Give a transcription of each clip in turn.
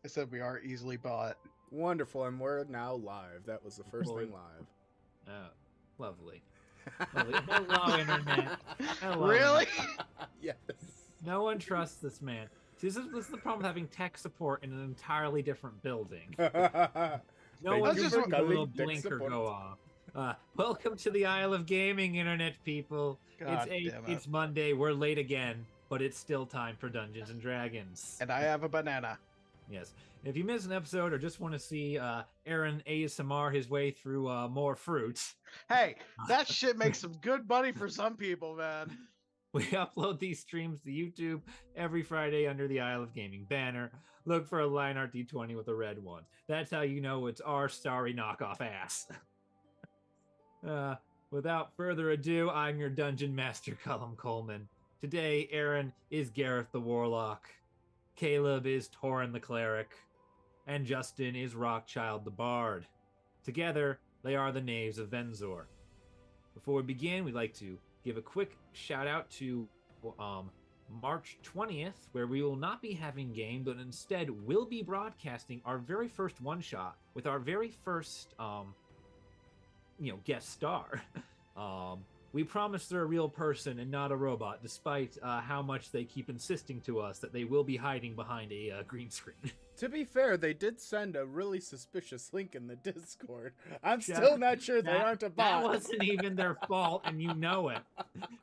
I said we are easily bought. Wonderful, and we're now live. That was the first thing live. Oh, lovely. Hello, Internet. Hello, Really? Internet. Yes. No one trusts this man. See, this is the problem with having tech support in an entirely different building. No one's just just a calling little tech blinker support. go off. Welcome to the Isle of Gaming, Internet people. God it's damn it. It's Monday. We're late again, but it's still time for Dungeons and Dragons. And I have a banana. Yes. If you miss an episode or just want to see Aaron ASMR his way through more fruits, Hey, that shit makes some good money for some people, man. we upload these streams to YouTube every Friday under the Isle of Gaming banner. Look for a line art D20 with a red one. That's how you know it's our sorry knockoff ass. Without further ado, I'm your Dungeon Master, Cullum Coleman. Today, Aaron is Gareth the Warlock. Caleb is Torren the Cleric. And Justin is Rockchild the Bard. Together, they are the Knaves of Venzor. Before we begin, we'd like to give a quick shout out to March 20th, where we will not be having game, but instead will be broadcasting our very first one-shot with our very first, guest star. We promise they're a real person and not a robot, despite how much they keep insisting to us that they will be hiding behind a green screen. To be fair, they did send a really suspicious link in the Discord. I'm still not sure they aren't a bot. That wasn't even their fault, and you know it.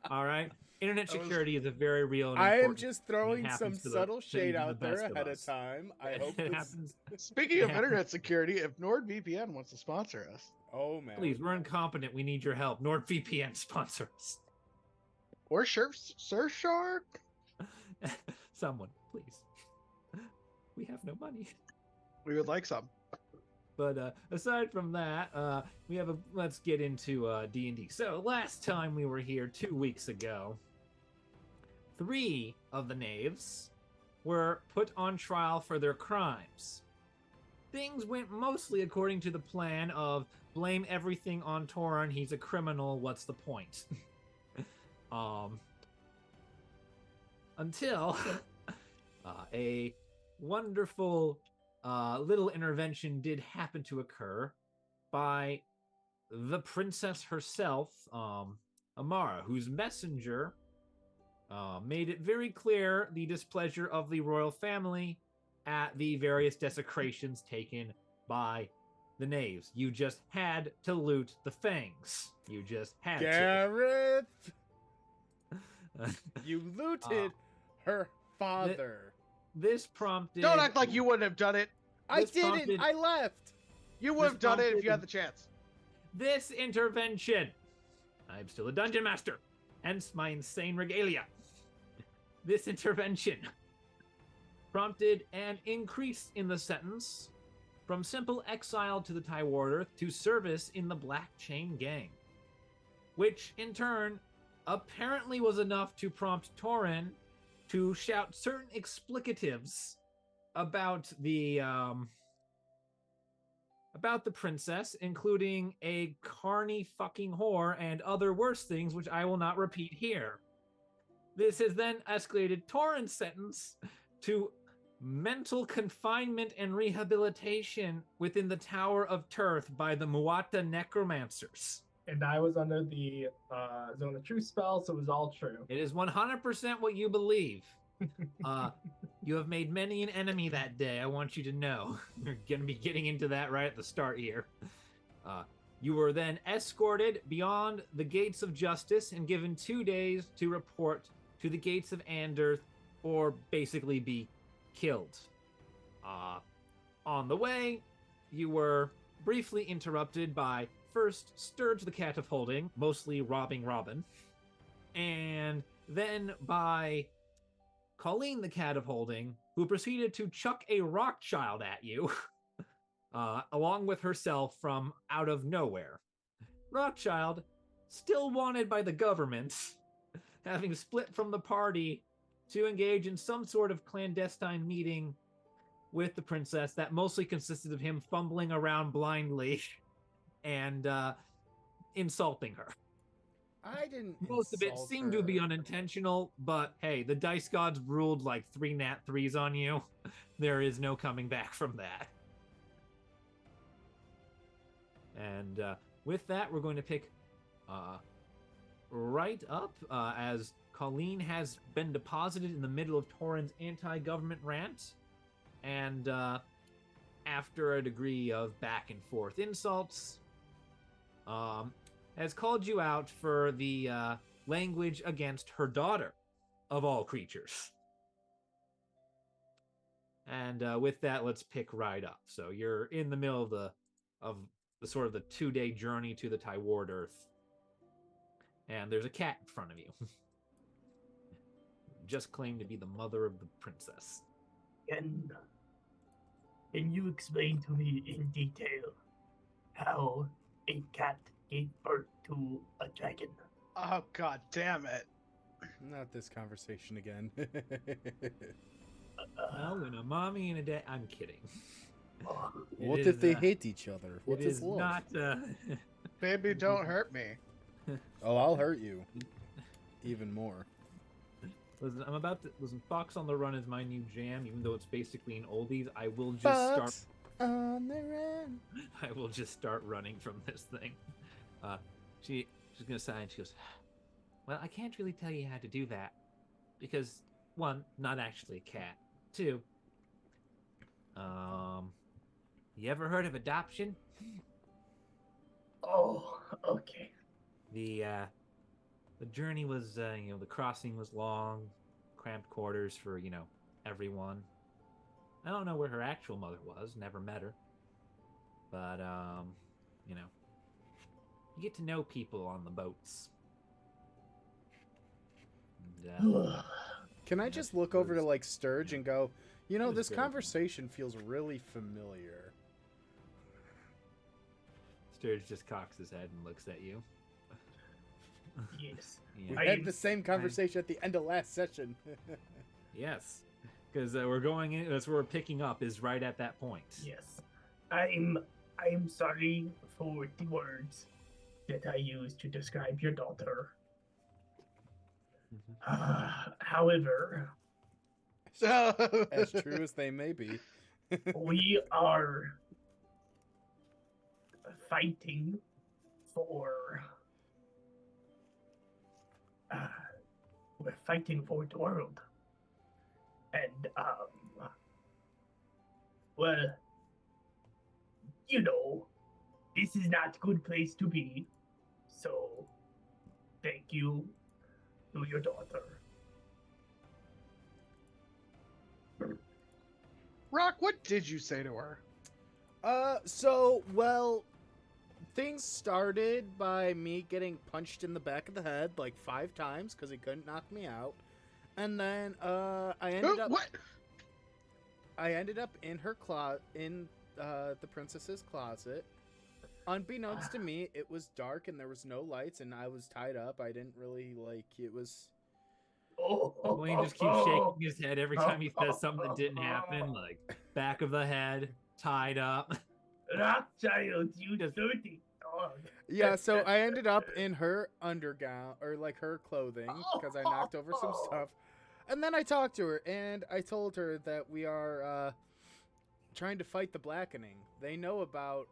All right? Internet security is a very real and I am important just thing. throwing It some happens to subtle to shade even out the there best ahead of us. time. I hope It this... happens. Speaking of internet security, if NordVPN wants to sponsor us, Oh, man. Please, we're incompetent. We need your help. NordVPN sponsor us. or Surfshark, Someone, please. We have no money. we would like some. But aside from that, let's get into D&D. So last time we were here 2 weeks ago, 3 of the Knaves were put on trial for their crimes. Things went mostly according to the plan of blame everything on Torren, he's a criminal, what's the point? Until a wonderful little intervention did happen to occur by the princess herself, Amara, whose messenger made it very clear the displeasure of the royal family at the various desecrations taken by the Knaves. You just had to loot the fangs. You just had Gareth! to. You looted her father. This prompted... Don't act like you wouldn't have done it. I this didn't! prompted- I left! You would have done it if you had the chance. This intervention. I'm still a dungeon master, hence my insane regalia. This intervention prompted an increase in the sentence from simple exile to the Tywardearth to service in the Black Chain Gang, which in turn apparently was enough to prompt Torren to shout certain explicatives about the princess, including a carny fucking whore and other worse things, which I will not repeat here. This has then escalated Torren's sentence to mental confinement and rehabilitation within the Tower of Turth by the Muata necromancers. And I was under the Zone of Truth spell, so it was all true. It is 100% what you believe. You have made many an enemy that day, I want you to know. We're going to be getting into that right at the start here. You were then escorted beyond the Gates of Justice and given 2 days to report to the Gates of Ansdearth, or basically be killed. On the way, you were briefly interrupted by first Sturge the Cat of Holding, mostly robbing Robin, and then by Colleen the Cat of Holding, who proceeded to chuck a rock child at you, along with herself from out of nowhere. Rockchild, still wanted by the government, having split from the party to engage in some sort of clandestine meeting with the princess that mostly consisted of him fumbling around blindly and insulting her. I didn't. Most of it insult seemed to be her. unintentional, but hey, the dice gods ruled like 3 nat 3s on you. There is no coming back from that. And with that, we're going to pick right up as Colleen has been deposited in the middle of Torren's anti-government rant. And after a degree of back and forth insults, has called you out for the language against her daughter, of all creatures. And with that, let's pick right up. So you're in the middle of the sort of the 2-day journey to the Tywardearth, and there's a cat in front of you. Just claimed to be the mother of the princess. Can you explain to me in detail how a cat gave birth to a dragon? Oh god damn it. Not this conversation again. Well, when a mommy and a dad... I'm kidding. What if they hate each other? What It is is love? not... Baby, don't hurt me. Oh, I'll hurt you. Even more. Listen, I'm about to... Listen, Fox on the Run is my new jam, even though it's basically an oldies. I will just start... on the run. I will just start running from this thing. She's gonna sigh and she goes, well, I can't really tell you how to do that. Because, 1, not actually a cat. 2, you ever heard of adoption? Oh, okay. The journey was, the crossing was long, cramped quarters for, everyone. I don't know where her actual mother was, never met her. But, you get to know people on the boats. And, Can I just look over to like Sturge and go, this Sturge. conversation feels really familiar. Sturge just cocks his head and looks at you. Yes. Yeah. We had the same conversation at the end of last session. Yes, because we're going in. That's where we're picking up. Is right at that point. Yes. I'm sorry for the words that I used to describe your daughter. However, As true as they may be. we are fighting for we're fighting for the world, and well, this is not a good place to be, so thank you to your daughter. Rock, what did you say to her? Things started by me getting punched in the back of the head like 5 times because he couldn't knock me out. And then, I ended up... What? I ended up in her in the princess's closet. Unbeknownst to me, it was dark and there was no lights and I was tied up. I didn't really, it was... Wayne just keeps shaking his head every time he says something that didn't happen, like back of the head, tied up. Rothschild, you dirty dog. Yeah, so I ended up in her undergown, or her clothing, because I knocked over some stuff. And then I talked to her, and I told her that we are trying to fight the blackening. They know about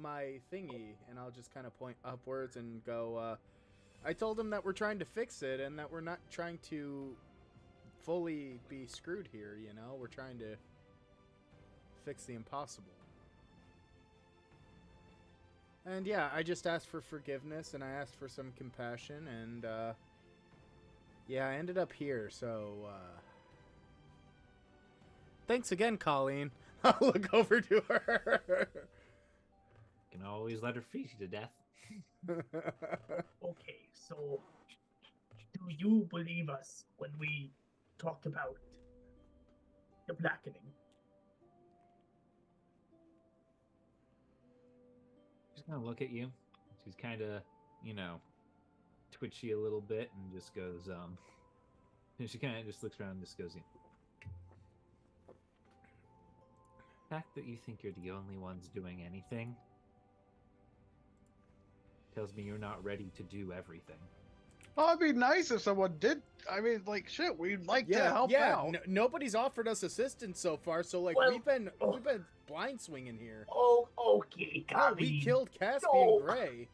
my thingy, and I'll just kind of point upwards and go, I told them that we're trying to fix it, and that we're not trying to fully be screwed here, We're trying to fix the impossible. And yeah, I just asked for forgiveness, and I asked for some compassion, and yeah, I ended up here, so thanks again, Colleen. I'll look over to her. Can always let her freeze you to death. Okay, so do you believe us when we talk about the blackening? She's gonna look at you. She's kind of, twitchy a little bit and just goes, and she kind of just looks around and just goes, the fact that you think you're the only ones doing anything tells me you're not ready to do everything. Oh, it'd be nice if someone did. I mean, like, shit, we'd like to help out. Nobody's offered us assistance so far, so like Well, we've been blind swinging here. Oh, okay, Oh, Kali. we killed Caspian No. Gray.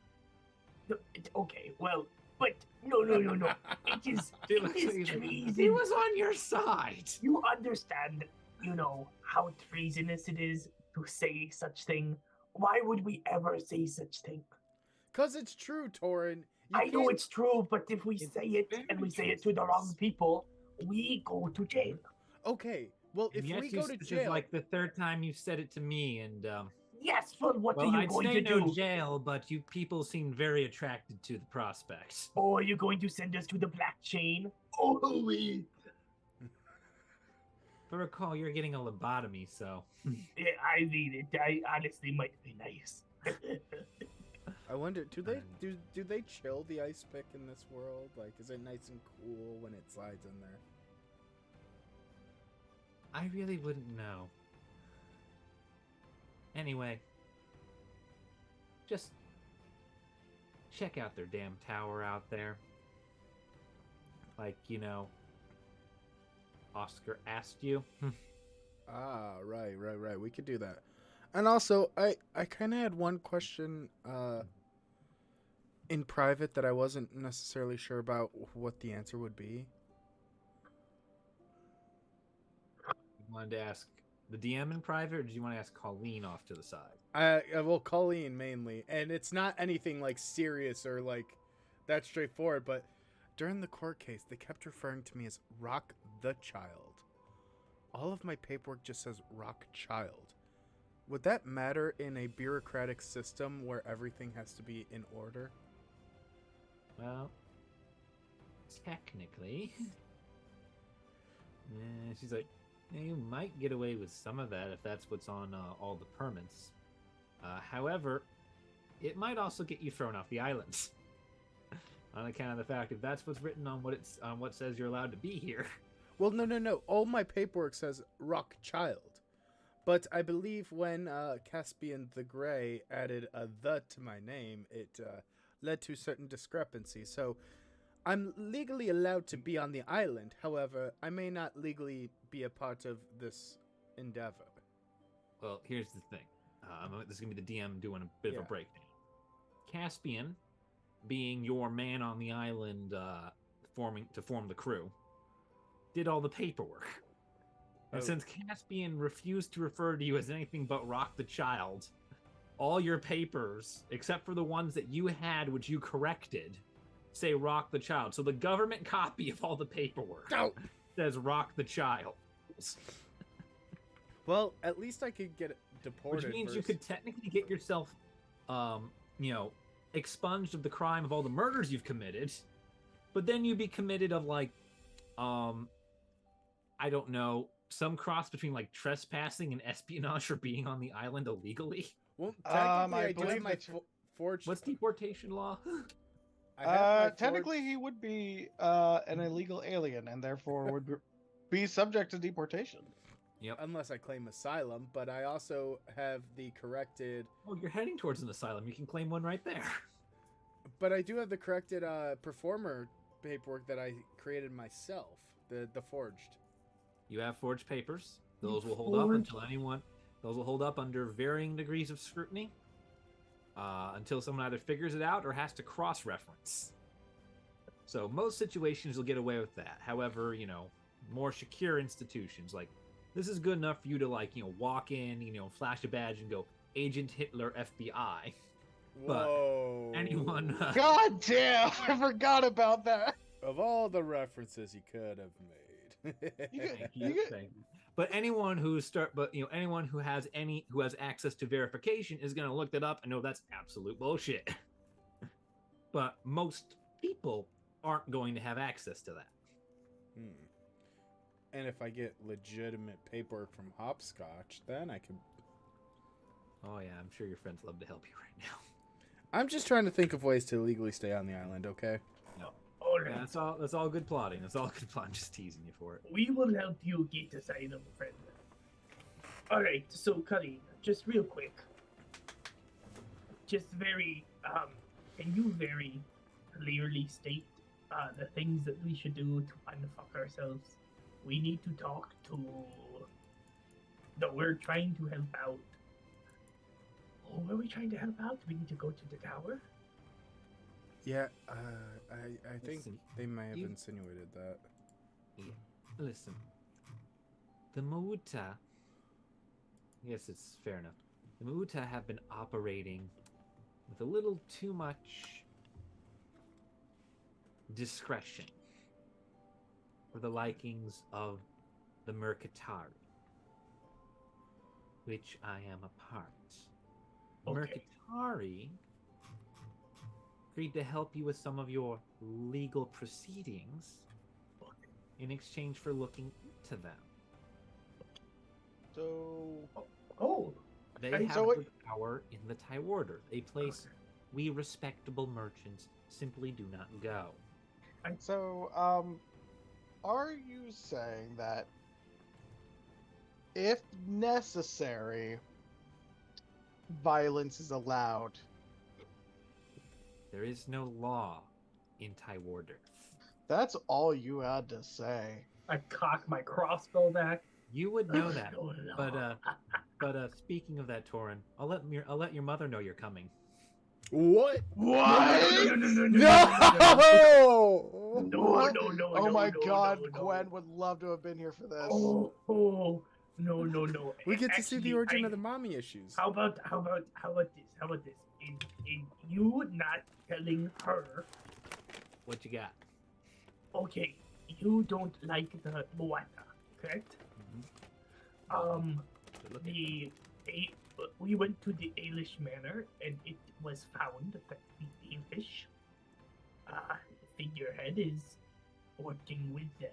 Okay, well, but no. It is treason. He was on your side. You understand, how treasonous it is to say such thing. Why would we ever say such thing? 'Cause it's true, Torren. I know it's true, but if we say it and we say it to the wrong people, we go to jail. Okay, well, if we go to This jail... is like the third time you said it to me, and Yes, but what well, are you I'd going say to no do? jail, but you people seem very attracted to the prospect. Oh, are you going to send us to the black chain? Oh, we. If I recall, you're getting a lobotomy, so Yeah, I mean it. I honestly might be nice. I wonder, do they chill the ice pick in this world? Like, is it nice and cool when it slides in there? I really wouldn't know. Anyway, just check out their damn tower out there. Like, Oscar asked you. Ah, right. We could do that. And also, I kind of had one question in private that I wasn't necessarily sure about what the answer would be. You wanted to ask the DM in private, or did you want to ask Colleen off to the side? Well, Colleen mainly, and it's not anything like serious or like that straightforward, but during the court case, they kept referring to me as Rock the Child. All of my paperwork just says Rock Child. Would that matter in a bureaucratic system where everything has to be in order? Well, technically. Yeah, she's like, you might get away with some of that if that's what's on all the permits. However, it might also get you thrown off the island. On account of the fact if that's what's written on what says you're allowed to be here. Well, no. All my paperwork says Rock Child. But I believe when Caspian the Grey added a "the" to my name, it led to certain discrepancies. So I'm legally allowed to be on the island. However, I may not legally be a part of this endeavor. Well, here's the thing. This is going to be the DM doing a bit of a breakdown. Caspian, being your man on the island to form the crew, did all the paperwork. And since Caspian refused to refer to you as anything but Rock the Child, all your papers, except for the ones that you had, which you corrected, say Rock the Child. So the government copy of all the paperwork says Rock the Child. Well, at least I could get deported. Which means first. you could technically get yourself, expunged of the crime of all the murders you've committed, but then you'd be committed of I don't know, some cross between like trespassing and espionage for being on the island illegally. Well, technically, I I do have believe my that forged. What's deportation law? I have my Technically, forged- he would be an illegal alien and therefore would be subject to deportation. Yep. Unless I claim asylum, but I also have the corrected. Oh, you're heading towards an asylum. You can claim one right there. But I do have the corrected performer paperwork that I created myself. The forged. You have forged papers. Those will hold up until anyone. Those will hold up under varying degrees of scrutiny until someone either figures it out or has to cross-reference. So most situations you'll get away with that. However, more secure institutions, like this is good enough for you to walk in, flash a badge and go Agent Hitler FBI. But Whoa. anyone God damn! I forgot about that. Of all the references you could have made. Thank you. But anyone anyone who has access to verification is going to look that up and know that's absolute bullshit. But most people aren't going to have access to that. And if I get legitimate paperwork from Hopscotch, then I can. Oh yeah, I'm sure your friends love to help you right now. I'm just trying to think of ways to legally stay on the island. Okay. No. All right. Yeah, that's all good plotting. That's all good plotting. I'm just teasing you for it. We will help you get asylum, friend. Alright, so Colleen, just real quick. Just very, can you very clearly state the things that we should do to unfuck ourselves? We need to talk to. No, we're trying to help out. Oh, are we trying to help out? Do we need to go to the tower? Yeah, I think Listen, they may have you- insinuated that. Yeah. Listen, the Mauta. Yes, it's fair enough. The Mauta have been operating with a little too much discretion for the likings of the Mercatari, which I am a part. The Okay. Mercatari agreed to help you with some of your legal proceedings in exchange for looking into them. So, Oh, They And have so what- the power in the Tywardearth, a place we respectable merchants simply do not go. so, are you saying that if necessary, violence is allowed? There is no law in Tywardearth. That's all you had to say. I cock my crossbow back. You would know that, Oh, no. but speaking of that, Torren, I'll let your mother know you're coming. What? What? No! No! No! Oh my god, no. Gwen would love to have been here for this. Oh, no. We get to see the Actually, origin of the mommy issues. How about this? In you not telling her, What you got? okay, you don't like the Moana, correct? Good looking. We went to the Ailish Manor, and it was found that the Ailish figurehead is working with them.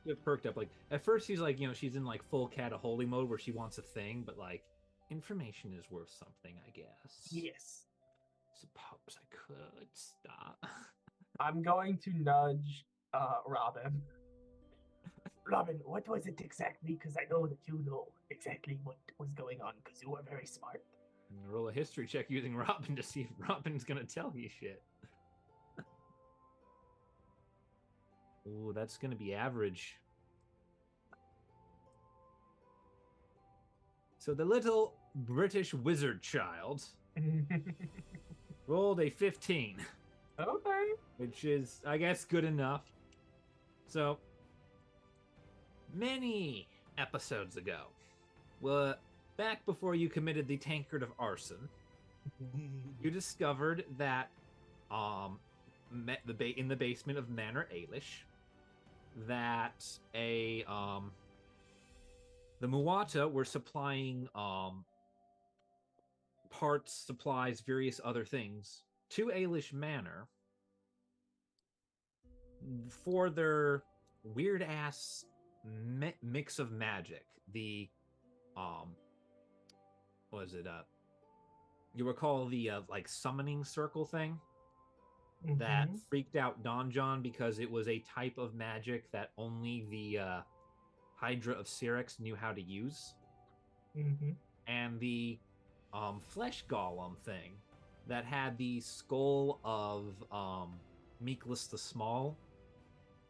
It perked up. Like at first, she's like, she's in like full cat of holy mode where she wants a thing, but like information is worth something, I guess. Yes. Suppose I could stop. I'm going to nudge Robin. Robin, what was it exactly? Because I know that you know exactly what was going on, because you are very smart. Roll a history check using Robin to see if Robin's gonna tell you shit. Ooh, that's gonna be average. So the little British wizard child rolled a 15, Okay. which is, I guess, good enough. So, many episodes ago, well, back before you committed the tankard of arson, you discovered that in the basement of Manor Ailish, that the Muwata were supplying parts, supplies, various other things to Ailish Manor for their weird ass mix of magic. The what was it? You recall the like summoning circle thing that freaked out Don John because it was a type of magic that only the Hydra of Syrax knew how to use, and the flesh golem thing that had the skull of Meekless the Small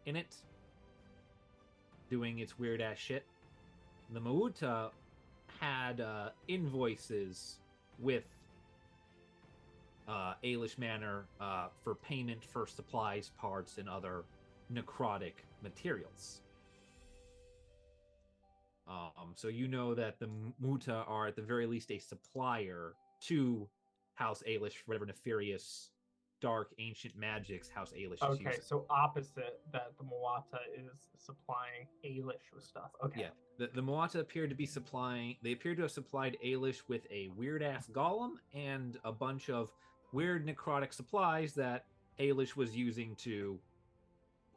in it, doing its weird ass shit. The Mauta had invoices with Ailish Manor for payment for supplies, parts, and other necrotic materials. So you know that the Muta are at the very least a supplier to House Ailish for whatever nefarious, dark, ancient magics House Ailish is Okay, using. so opposite that the Moata is supplying Ailish with stuff. Okay. Yeah, the Moata appeared to be supplying. They appear to have supplied Ailish with a weird ass golem and a bunch of weird necrotic supplies that Ailish was using to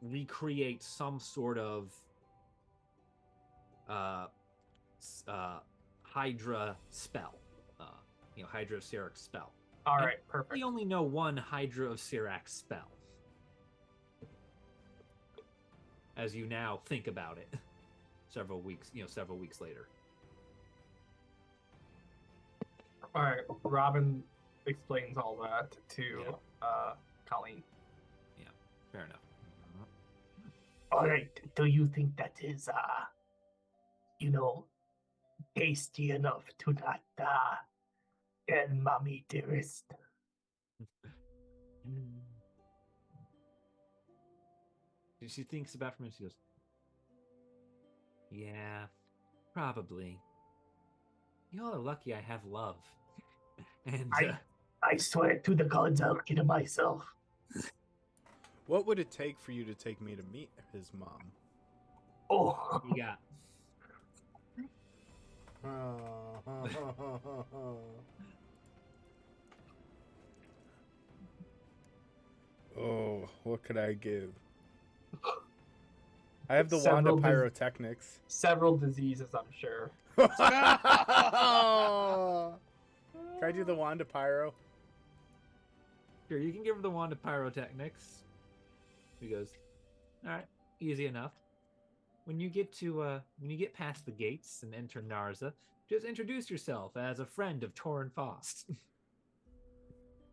recreate some sort of Hydra spell. Hydra of Syrax spell. All And right, perfect. We only know one Hydra of Syrax spell. As you now think about it, several weeks later. All right, Robin explains all that to Colleen. Fair enough. All right. Do you think that is, tasty enough to not, tell mommy dearest? She thinks about it for a minute. She goes, "Yeah, probably. Y'all are lucky I have love." And I swear to the gods I'll get it myself. What would it take for you to take me to meet his mom? Oh, you got Oh, what could I give? I have the wand Several of pyrotechnics. Several diseases, I'm sure. Can I do the wand of pyro? Sure, you can give her the wand of pyrotechnics. He goes, "All right, easy enough. When you get past the gates and enter Narza, just introduce yourself as a friend of Torren Faust.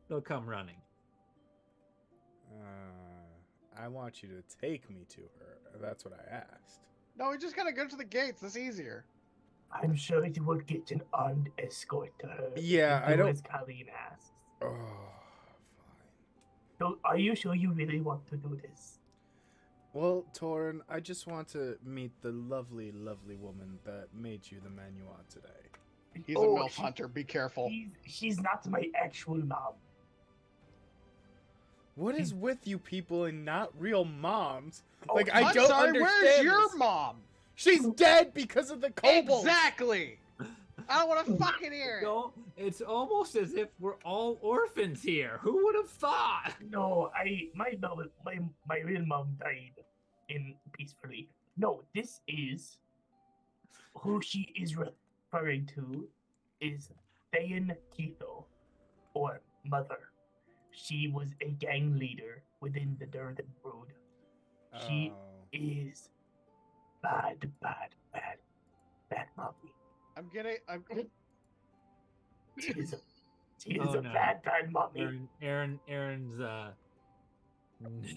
They'll come running." I want you to take me to her. That's what I asked. No, we just gotta go to the gates. That's easier. I'm sure you would get an armed escort to her. Yeah, You I don't. As Colleen asks. Oh, fine. So, are you sure you really want to do this? Well, Torren, I just want to meet the lovely, lovely woman that made you the man you are today. He's a MILF hunter. Be careful. She's not my actual mom. What is with you people and not real moms? Oh, Like, I'm I don't sorry, understand. where's your this. mom? She's dead because of the kobolds. Exactly. I don't want to fucking hear it. No, it's almost as if we're all orphans here. Who would have thought? No, my real mom died peacefully. No, this is who she is referring to is Thayan Keitho, or Mother. She was a gang leader within the Durden Brood. She is bad mommy. She is a bad mommy.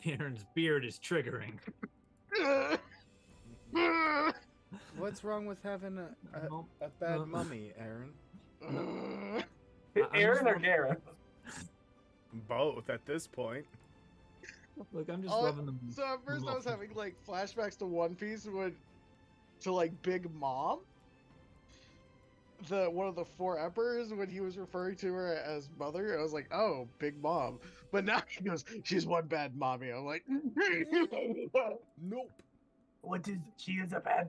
Aaron's beard is triggering. What's wrong with having a bad mummy, Aaron? Aaron or Gareth? Both at this point. Look, I'm just loving them. So at first I was having like flashbacks to One Piece to like Big Mom, one of the four emperors, when he was referring to her as mother. I was like, oh, Big Mom. But now he goes, she's one bad mommy. I'm like, Nope. She is a bad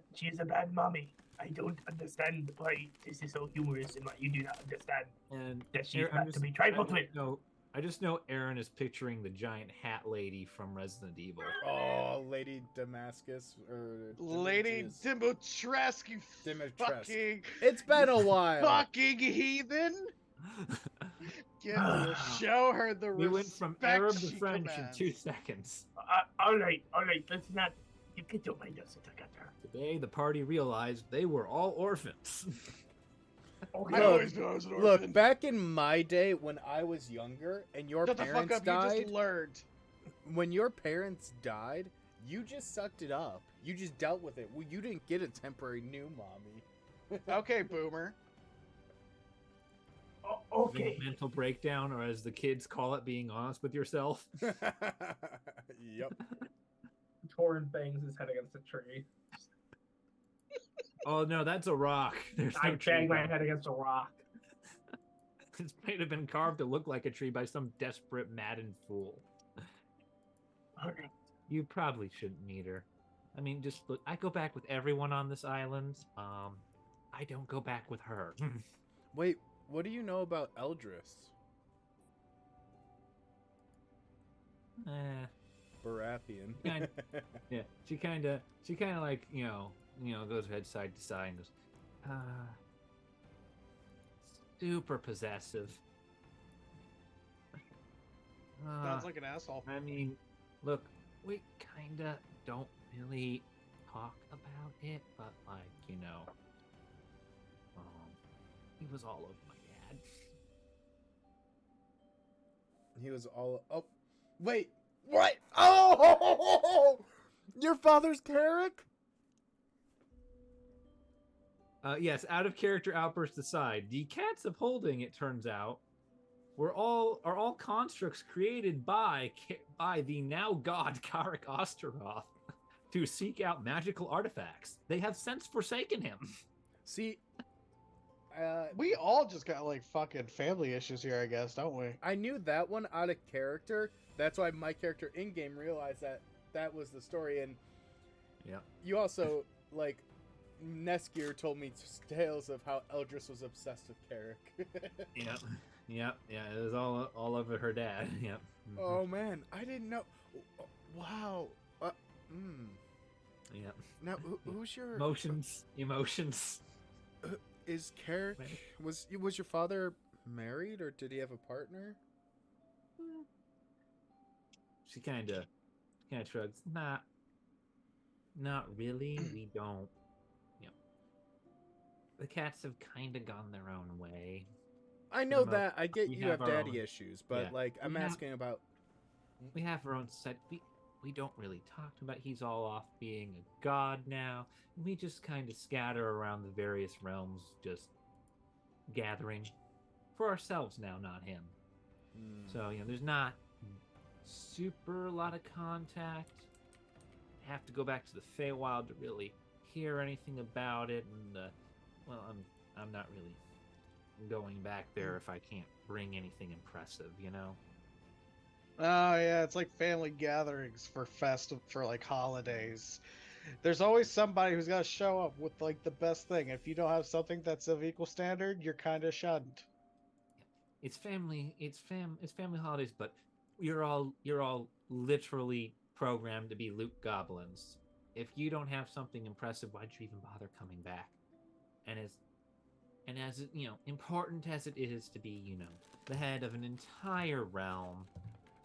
mommy. I don't understand why this is so humorous and why you do not understand And that she's not to be trifled with. I just know Aaron is picturing the giant hat lady from Resident Evil. Oh, Lady Damascus or Lady Dimitrescu, you Dimitrescu. fucking. It's been a while. Fucking heathen. Show her the We went respect from Arab to she French commands. in 2 seconds. All right. Let's not. You get your mind us together. Today, the party realized they were all orphans. I always knew I was an orphan. Look, back in my day when I was younger and your Shut the parents fuck up, you died, just learned. when your parents died, you just sucked it up. You just dealt with it. Well, you didn't get a temporary new mommy. Okay, boomer. Okay. Mental breakdown, or as the kids call it, being honest with yourself. Yep. Torren bangs his head against a tree. Oh no, that's a rock. There's I no tree bang my there. head against a rock. This might have been carved to look like a tree by some desperate Madden fool. All right. You probably shouldn't meet her. I mean, just look. I go back with everyone on this island. I don't go back with her. Wait, what do you know about Eldris? Baratheon. Yeah, she kind of like goes head side to side and goes, super possessive. Sounds like an asshole. I mean, look, we kind of don't really talk about it, but like, he was all over my dad. He was all... Oh, wait. What? Oh! Your father's Carrick? Yes, out of character outburst aside, the Cats of Holding, it turns out, are all constructs created by the now god Gareth Osteroth to seek out magical artifacts. They have since forsaken him. See, We all just got like fucking family issues here, I guess, don't we? I knew that one out of character. That's why my character in-game realized that was the story. And Yeah. you also, like, Neskir told me tales of how Eldris was obsessed with Carrick. Yep. Yeah, it was all over her dad. Yep. Oh, man. I didn't know. Wow. Yep. Now, who's your... Emotions. Is Carrick... Was your father married, or did he have a partner? She kind of shrugs. Not really. We don't. The Cats have kind of gone their own way. I know that. I get you have our daddy own- issues, but yeah. like I'm We have- asking about. We have our own set. We don't really talk about. He's all off being a god now. We just kind of scatter around the various realms, just gathering for ourselves now, not him. So there's not super a lot of contact. Have to go back to the Feywild to really hear anything about it, and well, I'm not really going back there if I can't bring anything impressive, Oh yeah, it's like family gatherings for like holidays. There's always somebody who's got to show up with like the best thing. If you don't have something that's of equal standard, you're kind of shunned. It's family holidays, but you're all literally programmed to be loot goblins. If you don't have something impressive, why'd you even bother coming back? And as important as it is to be, the head of an entire realm,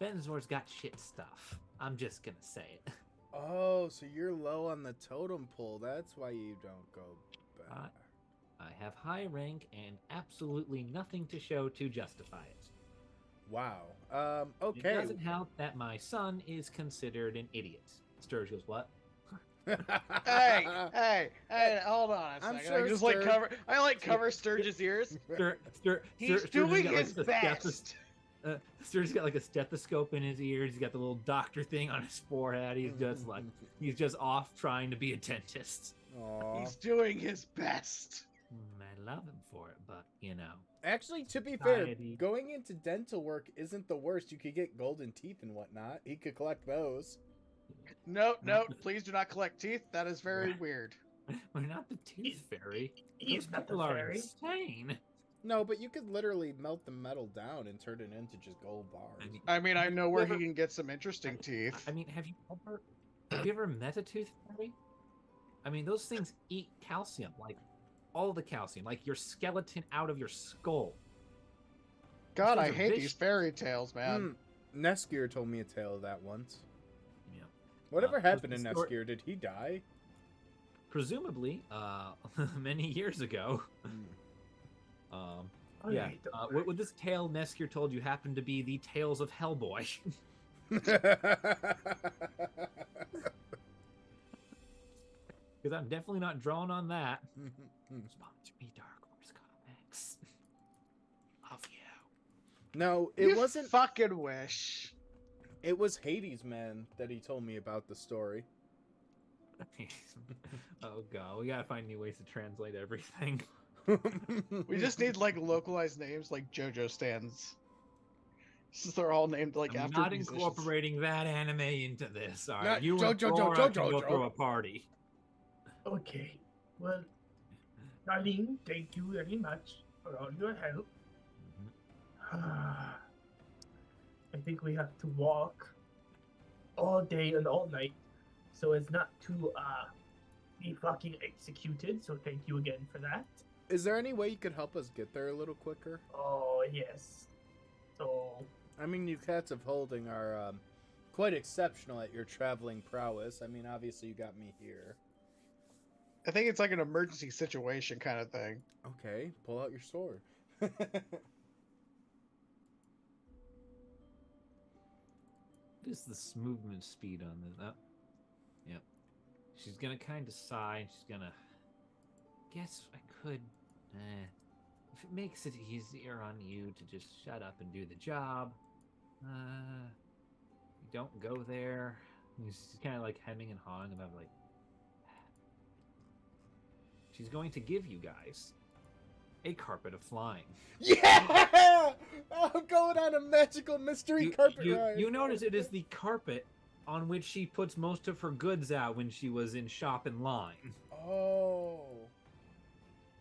Venzor's got shit stuff. I'm just gonna say it. Oh, so you're low on the totem pole. That's why you don't go back. I have high rank and absolutely nothing to show to justify it. Wow. It Okay. doesn't help that my son is considered an idiot. Sturge goes, what? Hey, hold on a I'm second. sure I just Sturge- cover Sturge's ears. He's Sturge's doing got, like, his the best. Sturge's got like a stethoscope in his ears. He's got the little doctor thing on his forehead. He's just off trying to be a dentist. Aw. He's doing his best. I love him for it, but Actually, to be fair, Society. going into dental work isn't the worst. You could get golden teeth and whatnot. He could collect those. No, please do not collect teeth. That is very weird. we're not the tooth fairy. He's Those not the people are fairy. insane. No, but you could literally melt the metal down and turn it into just gold bars. I mean, I know where he can get some interesting teeth. I mean, have you ever met a tooth fairy? I mean, those things eat calcium, like all the calcium, like your skeleton out of your skull. God, I Those are hate vicious. these fairy tales, man. Neskir told me a tale of that once. Yeah. Whatever Uh, happened to the story- Neskir? Did he die? Presumably, many years ago. Oh, Yeah. don't What would this tale Neskir told you happened to be the tales of Hellboy? Because I'm definitely not drawn on that. Sponsor me, Dark Horse Comics. Love you. No, it You wasn't. fucking wish. It was Hades Man that he told me about the story. Oh god, we gotta find new ways to translate everything. We just need like localized names like JoJo stands. Since they're all named like I'm after not musicians. incorporating that anime into this. All right, Not you Jo- and Jo- Jo- Thor Jo- can go Jo- throw Jo. a party. Okay. Well, Darlene, thank you very much for all your help. I think we have to walk all day and all night so as not to be fucking executed. So thank you again for that. Is there any way you could help us get there a little quicker? Oh, yes. So, I mean, you Cats of Holding are quite exceptional at your traveling prowess. I mean, obviously you got me here. I think it's like an emergency situation kind of thing. Okay, pull out your sword. is this movement speed on this? Oh, yep. She's gonna kind of sigh, and she's gonna... Guess I could... if it makes it easier on you to just shut up and do the job, you don't go there. She's kind of like hemming and hawing about like... She's going to give you guys a carpet of flying. Yeah! I'm going on a magical mystery carpet ride. You notice it is the carpet on which she puts most of her goods out when she was in shop and line. Oh.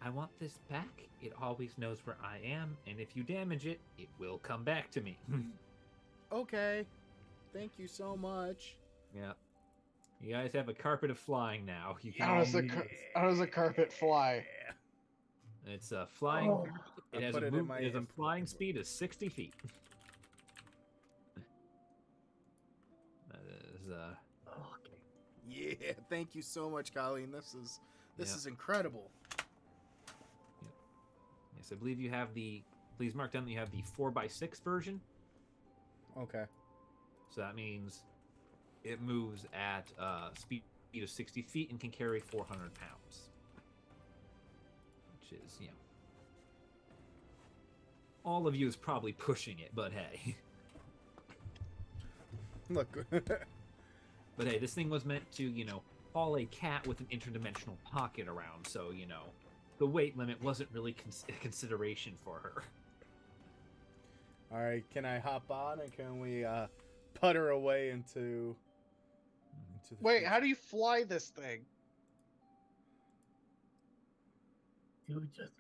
I want this back. It always knows where I am, and if you damage it, it will come back to me. Okay. Thank you so much. Yeah. You guys have a carpet of flying now. You can How does a carpet fly? It's a flying. Oh. It has a flying speed of 60 feet. That is Okay. Yeah, thank you so much, Colleen. This is incredible. Yes, I believe you have the. Please mark down that you have the 4x6 version. Okay. So that means it moves at speed of 60 feet and can carry 400 pounds. Which is, all of you is probably pushing it, but hey. Look. But hey, this thing was meant to, haul a cat with an interdimensional pocket around, so, the weight limit wasn't really a consideration for her. All right, can I hop on and can we putter away into the Wait, future? how do you fly this thing? You just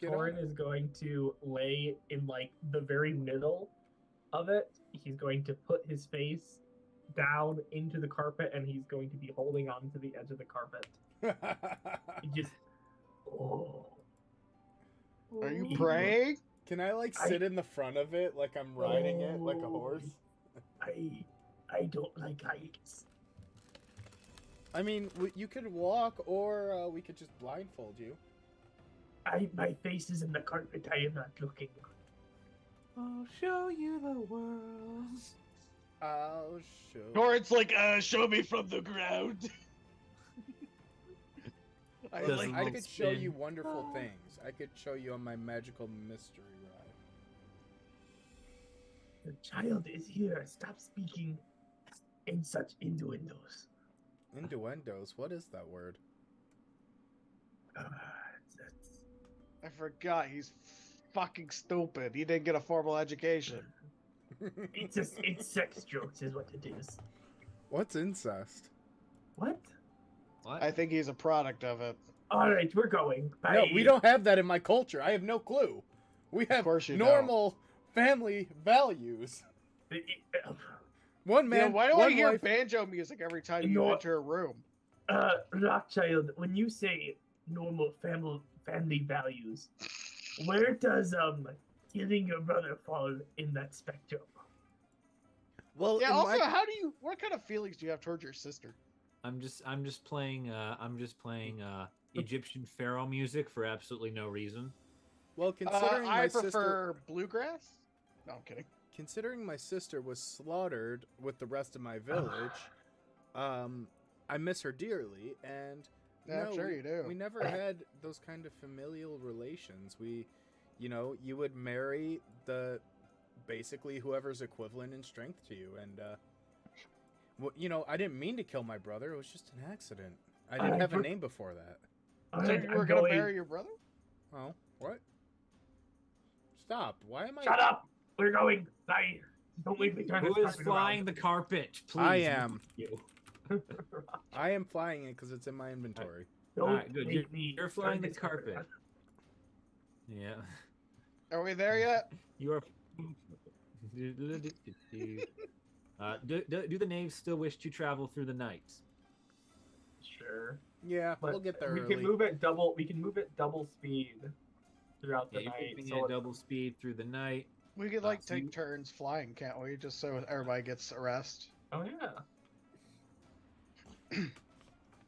get Torren on is going to lay in like the very middle of it. He's going to put his face down into the carpet and he's going to be holding on to the edge of the carpet. He just Are you praying? Can I sit in the front of it like I'm riding it like a horse? I don't like heights. I mean, you could walk or we could just blindfold you. My face is in the carpet. I am not looking. I'll show you the world. I'll show. Torren's like, show me from the ground. I could show you wonderful things. I could show you on my magical mystery ride. The child is here. Stop speaking in such innuendos. Innuendos? What is that word? I forgot. He's fucking stupid. He didn't get a formal education. It's sex jokes is what it is. What's incest? What? What? I think he's a product of it. All right, we're going. Bye. No, we don't have that in my culture. I have no clue. We have course you normal family values. One man. Why do I one hear wife. banjo music every time you enter a room? Rothschild, when you say normal family values, where does killing your brother fall in that spectrum? Well, Yeah. in Also, my- what kind of feelings do you have towards your sister? I'm just playing Egyptian pharaoh music for absolutely no reason. well, considering I my prefer sister, bluegrass. No, I'm kidding. considering my sister was slaughtered with the rest of my village, I miss her dearly, and Yeah, I'm no, sure you do. we never had those kind of familial relations. You would marry basically whoever's equivalent in strength to you, and I didn't mean to kill my brother. It was just an accident. I didn't have a name before that. So you were gonna marry your brother? Oh, what? Stop! Why am I? Shut up! We're going. Bye. Don't make me turn this Who is carpet flying around. the carpet? Please. I am. You. I am flying it because it's in my inventory. Don't Alright, good. make me You're flying turn the this carpet. around. Yeah. Are we there yet? You are. Do the Knaves still wish to travel through the night? Sure. Yeah, But we'll get there we early. can move at double speed throughout the Yeah, night. you're moving So at double speed through the night. We could so take you- turns flying, can't we? Just so everybody gets a rest. oh yeah.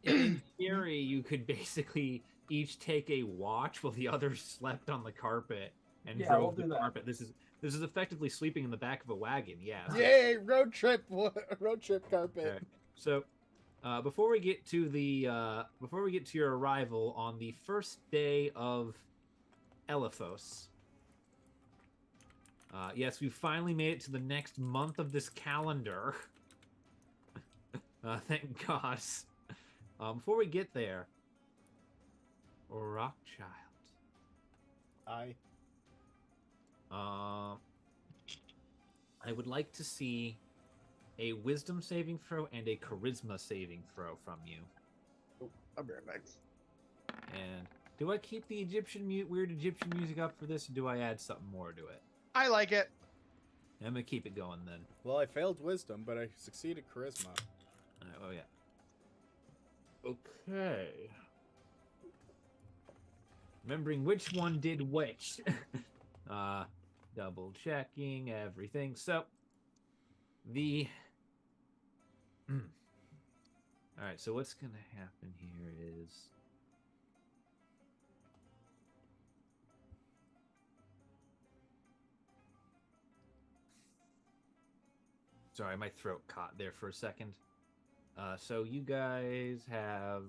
In theory, you could basically each take a watch while the others slept on the carpet, and Yeah, drove we'll the do that. carpet. This is effectively sleeping in the back of a wagon. Yeah. Yay! Road trip carpet. All right. So, before we get to your arrival on the first day of Elephos, yes, we finally made it to the next month of this calendar. Thank God. Before we get there, Rockchild. I would like to see a wisdom saving throw and a charisma saving throw from you. Oh, I'll be right back. And do I keep the weird Egyptian music up for this, or do I add something more to it? I like it. I'm gonna keep it going then. Well, I failed wisdom, but I succeeded charisma. Oh yeah. Okay. Remembering which one did which. Double checking everything. So all right, so what's gonna happen here is sorry, my throat caught there for a second. So you guys have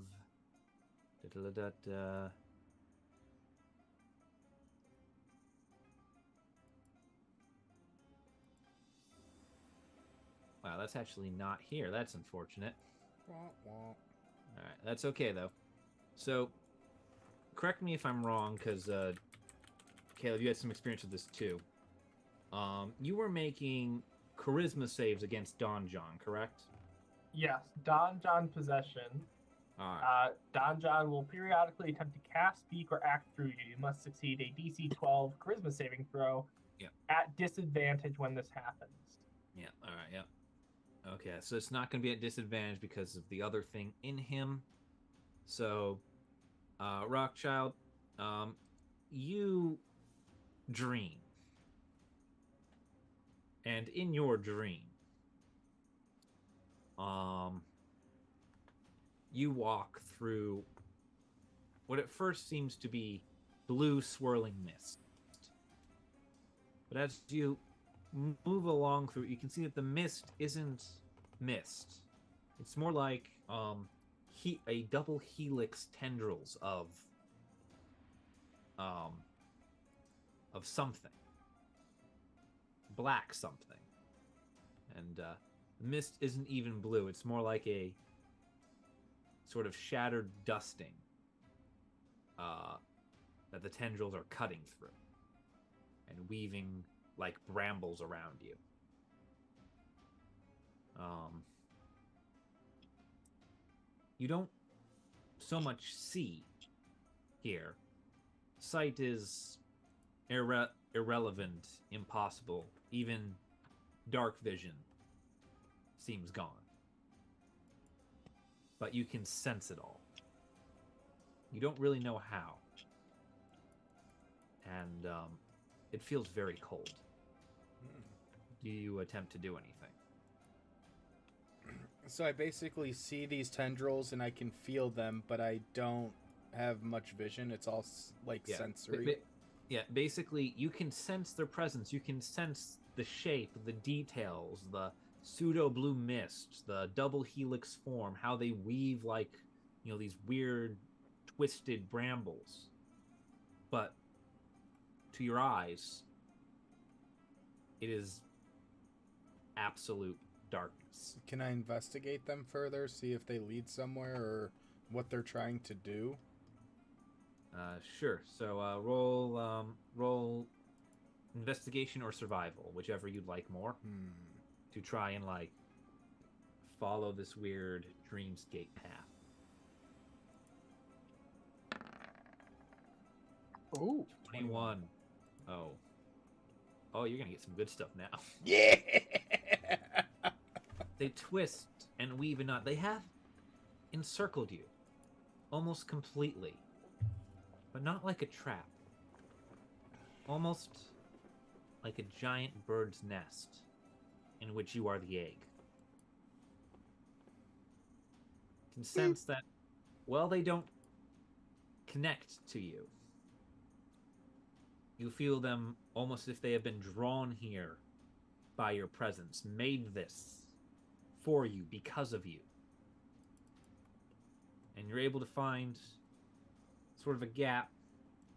wow, that's actually not here. That's unfortunate. All right, that's okay though. So, correct me if I'm wrong, because Caleb, you had some experience with this too. You were making charisma saves against Don John, correct? Yes, Don John possession. All right. Don John will periodically attempt to cast, speak, or act through you. You must succeed a DC 12 charisma saving throw at disadvantage when this happens. Yeah. All right. Yeah. Okay, so it's not going to be at disadvantage because of the other thing in him. So, Rockchild, you dream. And in your dream, you walk through what at first seems to be blue swirling mist. But as you move along through it, you can see that the mist isn't mist. It's more like a double helix tendrils of something. Black something. And the mist isn't even blue. It's more like a sort of shattered dusting that the tendrils are cutting through and weaving like brambles around you. You don't so much see here. Sight is irrelevant, impossible. Even dark vision seems gone. But you can sense it all. You don't really know how. And it feels very cold. Do you attempt to do anything? So I basically see these tendrils and I can feel them, but I don't have much vision. It's all like sensory. Basically you can sense their presence. You can sense the shape, the details, the pseudo blue mist, the double helix form, how they weave like, these weird twisted brambles. But to your eyes, it is absolute darkness. Can I investigate them further, see if they lead somewhere or what they're trying to do? Sure. So roll investigation or survival, whichever you'd like more, to try and follow this weird dreamscape path. Ooh, 21. Oh, you're gonna get some good stuff now. Yeah. They twist and weave and knot. They have encircled you almost completely, but not like a trap. Almost like a giant bird's nest in which you are the egg. You can sense that, they don't connect to you. You feel them almost as if they have been drawn here by your presence, made this for you because of you. And you're able to find sort of a gap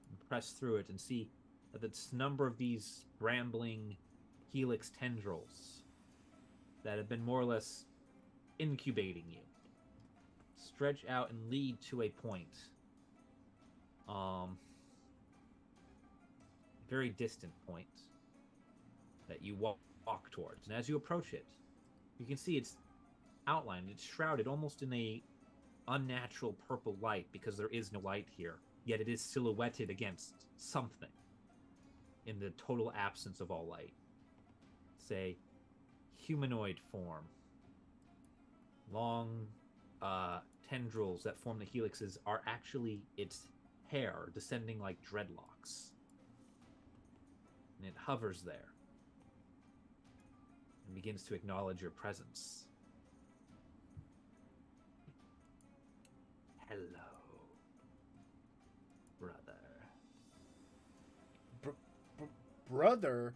and press through it and see that the number of these brambling helix tendrils that have been more or less incubating you stretch out and lead to a point, very distant point that you walk towards. And as you approach it, you can see it's outlined, it's shrouded almost in a unnatural purple light because there is no light here, yet it is silhouetted against something in the total absence of all light. Say, humanoid form. Long tendrils that form the helixes are actually its hair descending like dreadlocks. And it hovers there and begins to acknowledge your presence. Hello, brother. Brother?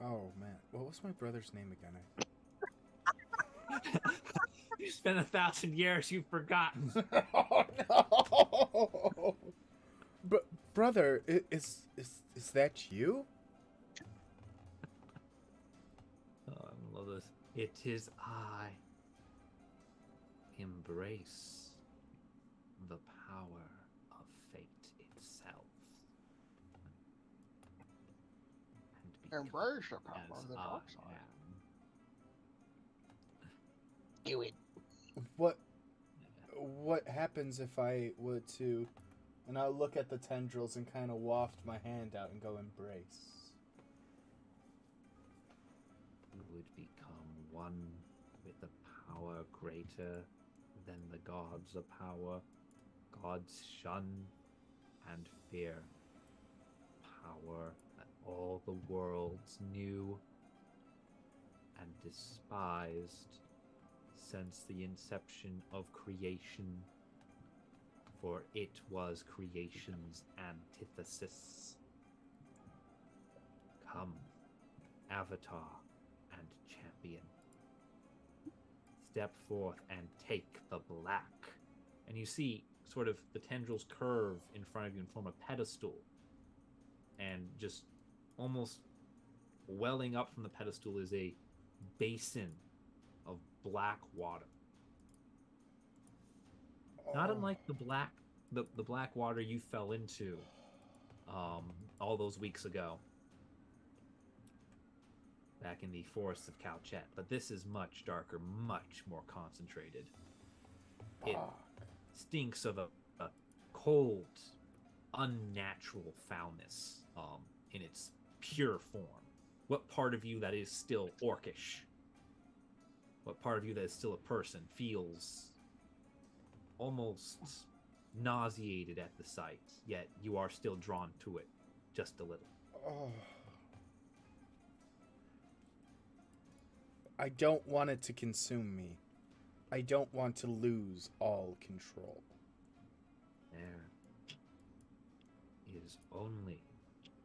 Oh, man. What was my brother's name again? You spent 1,000 years, you've forgotten. Oh, no! Brother, is that you? Oh, I love this. It is I. Embrace the power of fate itself. And Embrace the power as of the I dark side. am. Do it. What happens if I were to... And I'll look at the tendrils and kind of waft my hand out and go embrace. You would become one with a power greater than the gods, a power gods shun and fear. Power that all the worlds knew and despised since the inception of creation, for it was creation's antithesis. Come, Avatar and Champion. Step forth and take the black. And you see sort of the tendrils curve in front of you and form a pedestal. And just almost welling up from the pedestal is a basin of black water. Not unlike the black water you fell into all those weeks ago back in the forests of Calchet, but this is much darker, much more concentrated. It stinks of a cold, unnatural foulness in its pure form. What part of you that is still orcish, what part of you that is still a person feels almost nauseated at the sight, yet you are still drawn to it just a little? Oh. I don't want it to consume me. I don't want to lose all control. There is only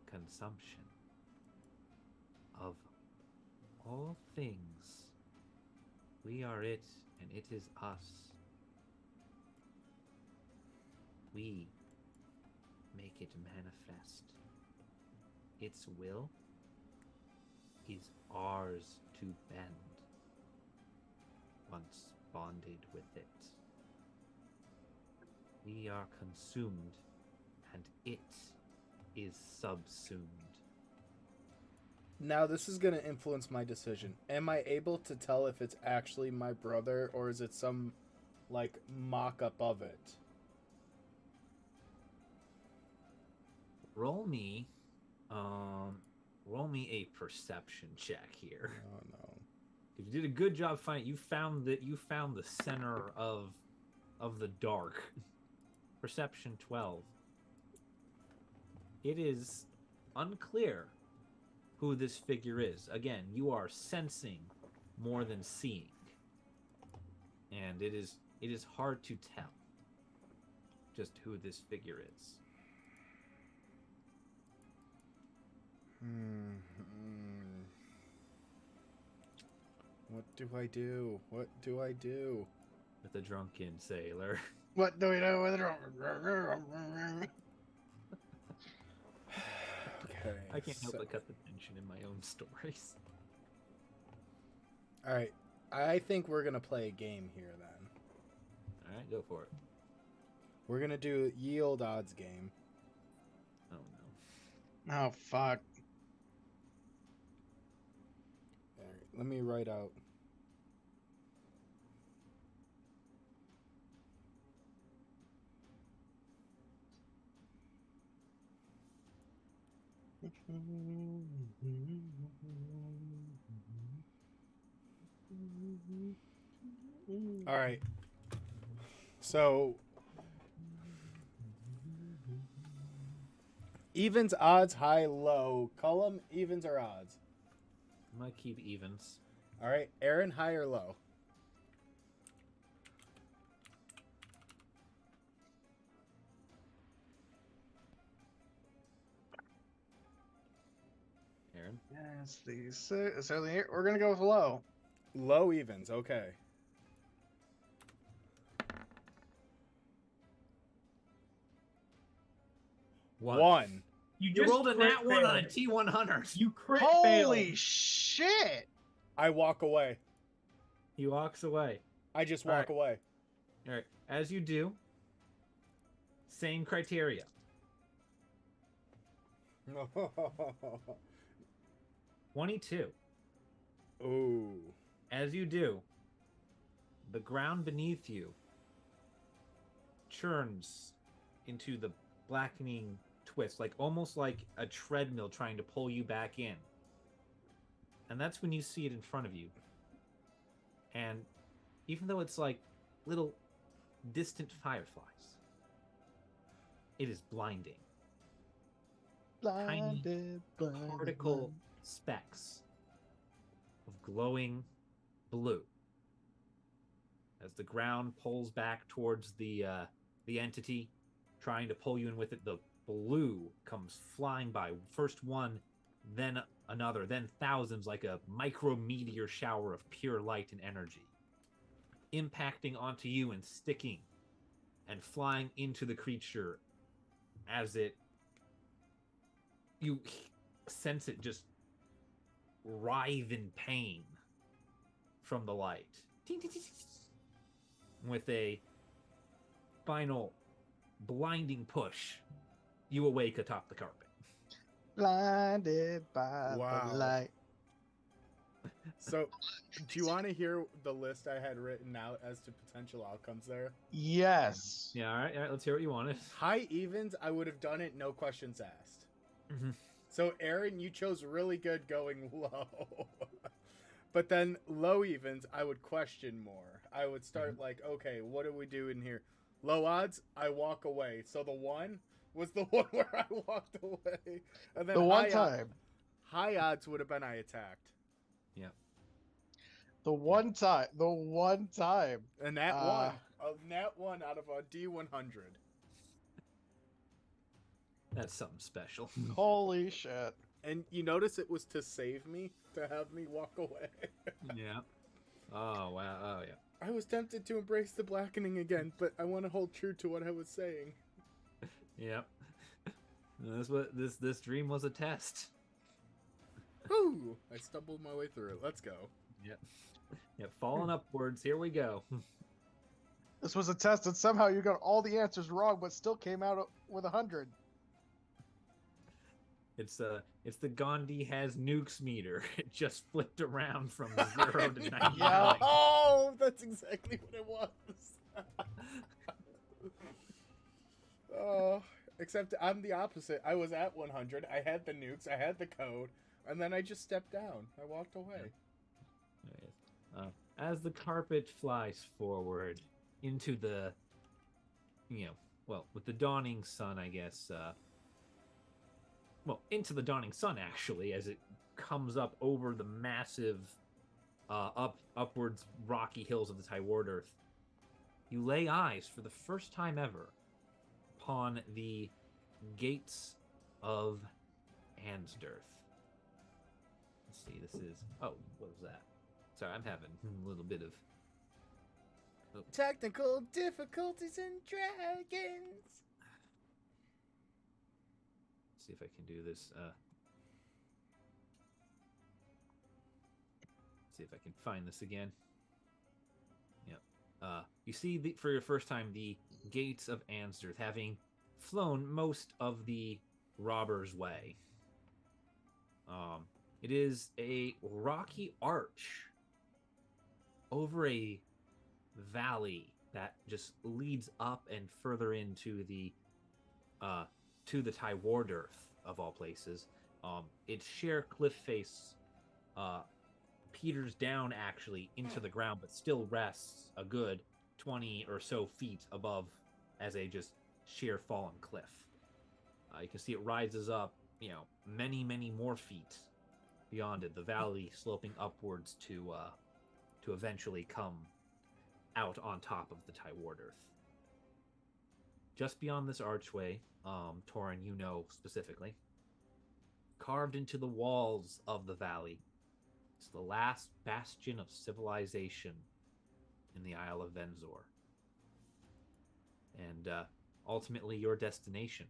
consumption of all things. We are it, and it is us. We make it manifest. Its will is ours to bend once bonded with it. We are consumed, and it is subsumed. Now, this is going to influence my decision. Am I able to tell if it's actually my brother, or is it some, like, mock-up of it? Roll me a perception check here. Oh, no. You did a good job finding. You found the center of the dark. Perception 12. It is unclear who this figure is. Again, you are sensing more than seeing, and it is hard to tell just who this figure is. What do I do? What do I do? With the drunken sailor. What do we do with it? Okay. I can't help but cut the tension in my own stories. All right. I think we're gonna play a game here then. All right, go for it. We're gonna do ye old odds game. Oh no. Oh fuck. All right, let me write out. All right. So evens, odds, high, low. Column, evens or odds? I'm gonna keep evens. All right. Aaron, high or low? Aaron? Yes, so we're gonna go with low. Low evens. Okay. One. You just rolled a crit nat 1 on a failed. T100. You crit Holy failed. shit! I walk away. He walks away. I just All walk right. away. All right. As you do, same criteria. 22. Ooh. As you do, the ground beneath you churns into the blackening twist, like almost like a treadmill trying to pull you back in. And that's when you see it in front of you. And even though it's like little distant fireflies, it is blinding. Blinded, blinded, Particle blinded. specks of glowing blue as the ground pulls back towards the entity trying to pull you in with it. The blue comes flying by, first one, then another, then thousands, like a micrometeor shower of pure light and energy, impacting onto you and sticking and flying into the creature as you sense it just writhe in pain from the light. With a final blinding push, you awake atop the carpet. Blinded by Wow. the light. So, do you want to hear the list I had written out as to potential outcomes there? Yes. Yeah, all right, let's hear what you wanted. High evens, I would have done it, no questions asked. Mhm. So, Aaron, you chose really good going low. But then low evens, I would question more. I would start like, okay, what do we do in here? Low odds, I walk away. So the one was the one where I walked away. And then The one time. High odds would have been I attacked. The one time. The one time. And that one. A nat one out of a D100. That's something special. Holy shit. And you notice it was to save me, to have me walk away. Yeah. Oh, wow. Oh, yeah. I was tempted to embrace the blackening again, but I want to hold true to what I was saying. Yep. This dream was a test. Whew! I stumbled my way through it. Let's go. Yep, falling upwards. Here we go. This was a test, and somehow you got all the answers wrong, but still came out with 100. It's the Gandhi has nukes meter. It just flipped around from 0 to 99. Yeah. Oh, that's exactly what it was. Oh, except I'm the opposite. I was at 100. I had the nukes. I had the code, and then I just stepped down. I walked away. As the carpet flies forward into the, with the dawning sun, I guess. Into the dawning sun, actually, as it comes up over the massive, upwards rocky hills of the Tywardearth. You lay eyes for the first time ever upon the Gates of Ansdearth. let's see. This is. Oh, what was that? Sorry, I'm having a little bit of. Oh. Technical difficulties and dragons. Let's see if I can do this. See if I can find this again. Yep. You see, for your first time, the Gates of Ansdearth, having flown most of the robbers' way. It is a rocky arch over a valley that just leads up and further into the Tywardearth of all places. Its sheer cliff face peters down actually into the ground, but still rests a good 20 or so feet above as a just sheer fallen cliff. You can see it rises up, many, many more feet beyond it. The valley sloping upwards to eventually come out on top of the Tywardearth. Just beyond this archway, Torren, specifically, carved into the walls of the valley, is the last bastion of civilization in the Isle of Venzor. And ultimately your destination,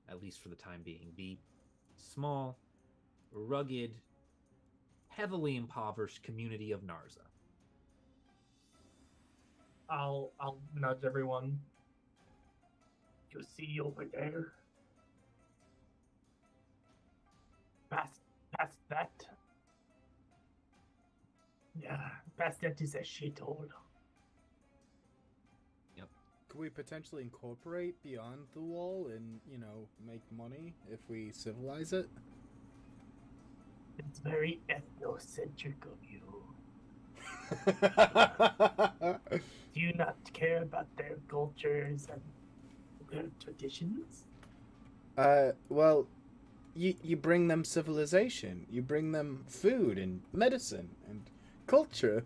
at least for the time being, the small, rugged, heavily impoverished community of Narza. I'll nudge everyone. You see over there? Past that. Yeah, past that is a shithole. Could we potentially incorporate beyond the wall and, make money if we civilize it? It's very ethnocentric of you. Do you not care about their cultures and their traditions? Well, you bring them civilization. You bring them food and medicine and culture.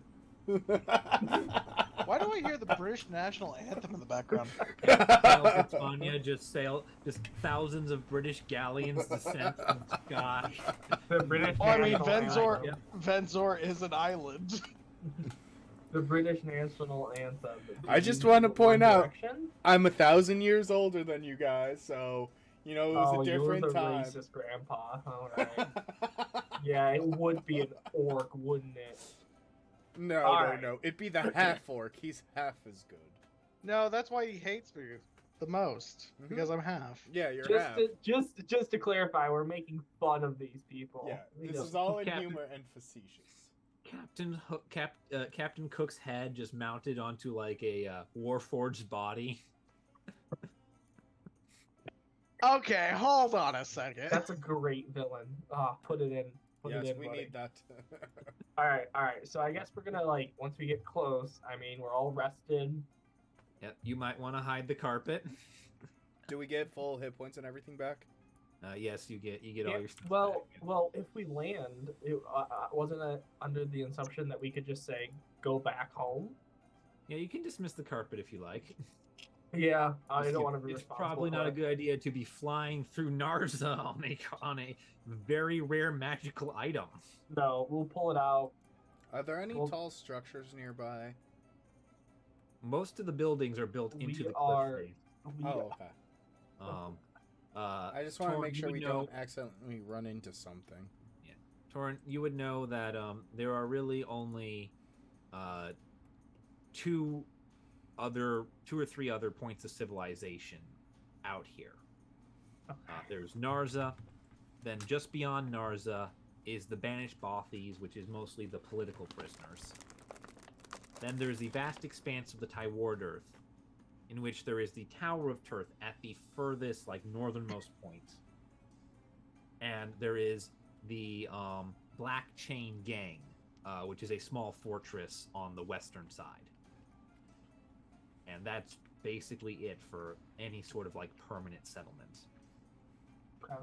Why do I hear the British national anthem in the background? Britannia just thousands of British galleons descend from the sky. The British. Oh, I mean, national anthem. Venzor is an island. The British national anthem. I just want to point One out, Direction? I'm 1,000 years older than you guys, so it was a different you're the time. racist grandpa. All right. Yeah, it would be an orc, wouldn't it? No. It'd be the half orc. He's half as good. No, that's why he hates me the most, because I'm half. Yeah, you're Just half. just to clarify, we're making fun of these people. Yeah, We this don't- is all in Captain- humor and facetious. Captain Cook's head just mounted onto like a warforged body. Okay, hold on a second. That's a great villain. Put it in. Put Yes, it in, we buddy. need that. All right. So I guess we're gonna once we get close. I mean, we're all rested. Yep, you might want to hide the carpet. Do we get full hit points and everything back? Yes, you get all your stuff Well, back. well, if we land, wasn't it under the assumption that we could just say go back home? Yeah, you can dismiss the carpet if you like. Yeah, I don't want to be It's responsible. probably for not a it. good idea to be flying through Narza on a very rare magical item. No, we'll pull it out. Are there any Well- tall structures nearby? Most of the buildings are built into the are- cliff face. Oh, okay. I just want to Torren, make you sure would we know- don't accidentally run into something. Torren, you would know that there are really only two or three other points of civilization out here. There's Narza, then just beyond Narza is the banished Bothies, which is mostly the political prisoners. Then there's the vast expanse of the Tywardearth, in which there is the Tower of Turth at the furthest, northernmost point. And there is the Black Chain Gang, which is a small fortress on the western side. And that's basically it for any sort of permanent settlement. Okay.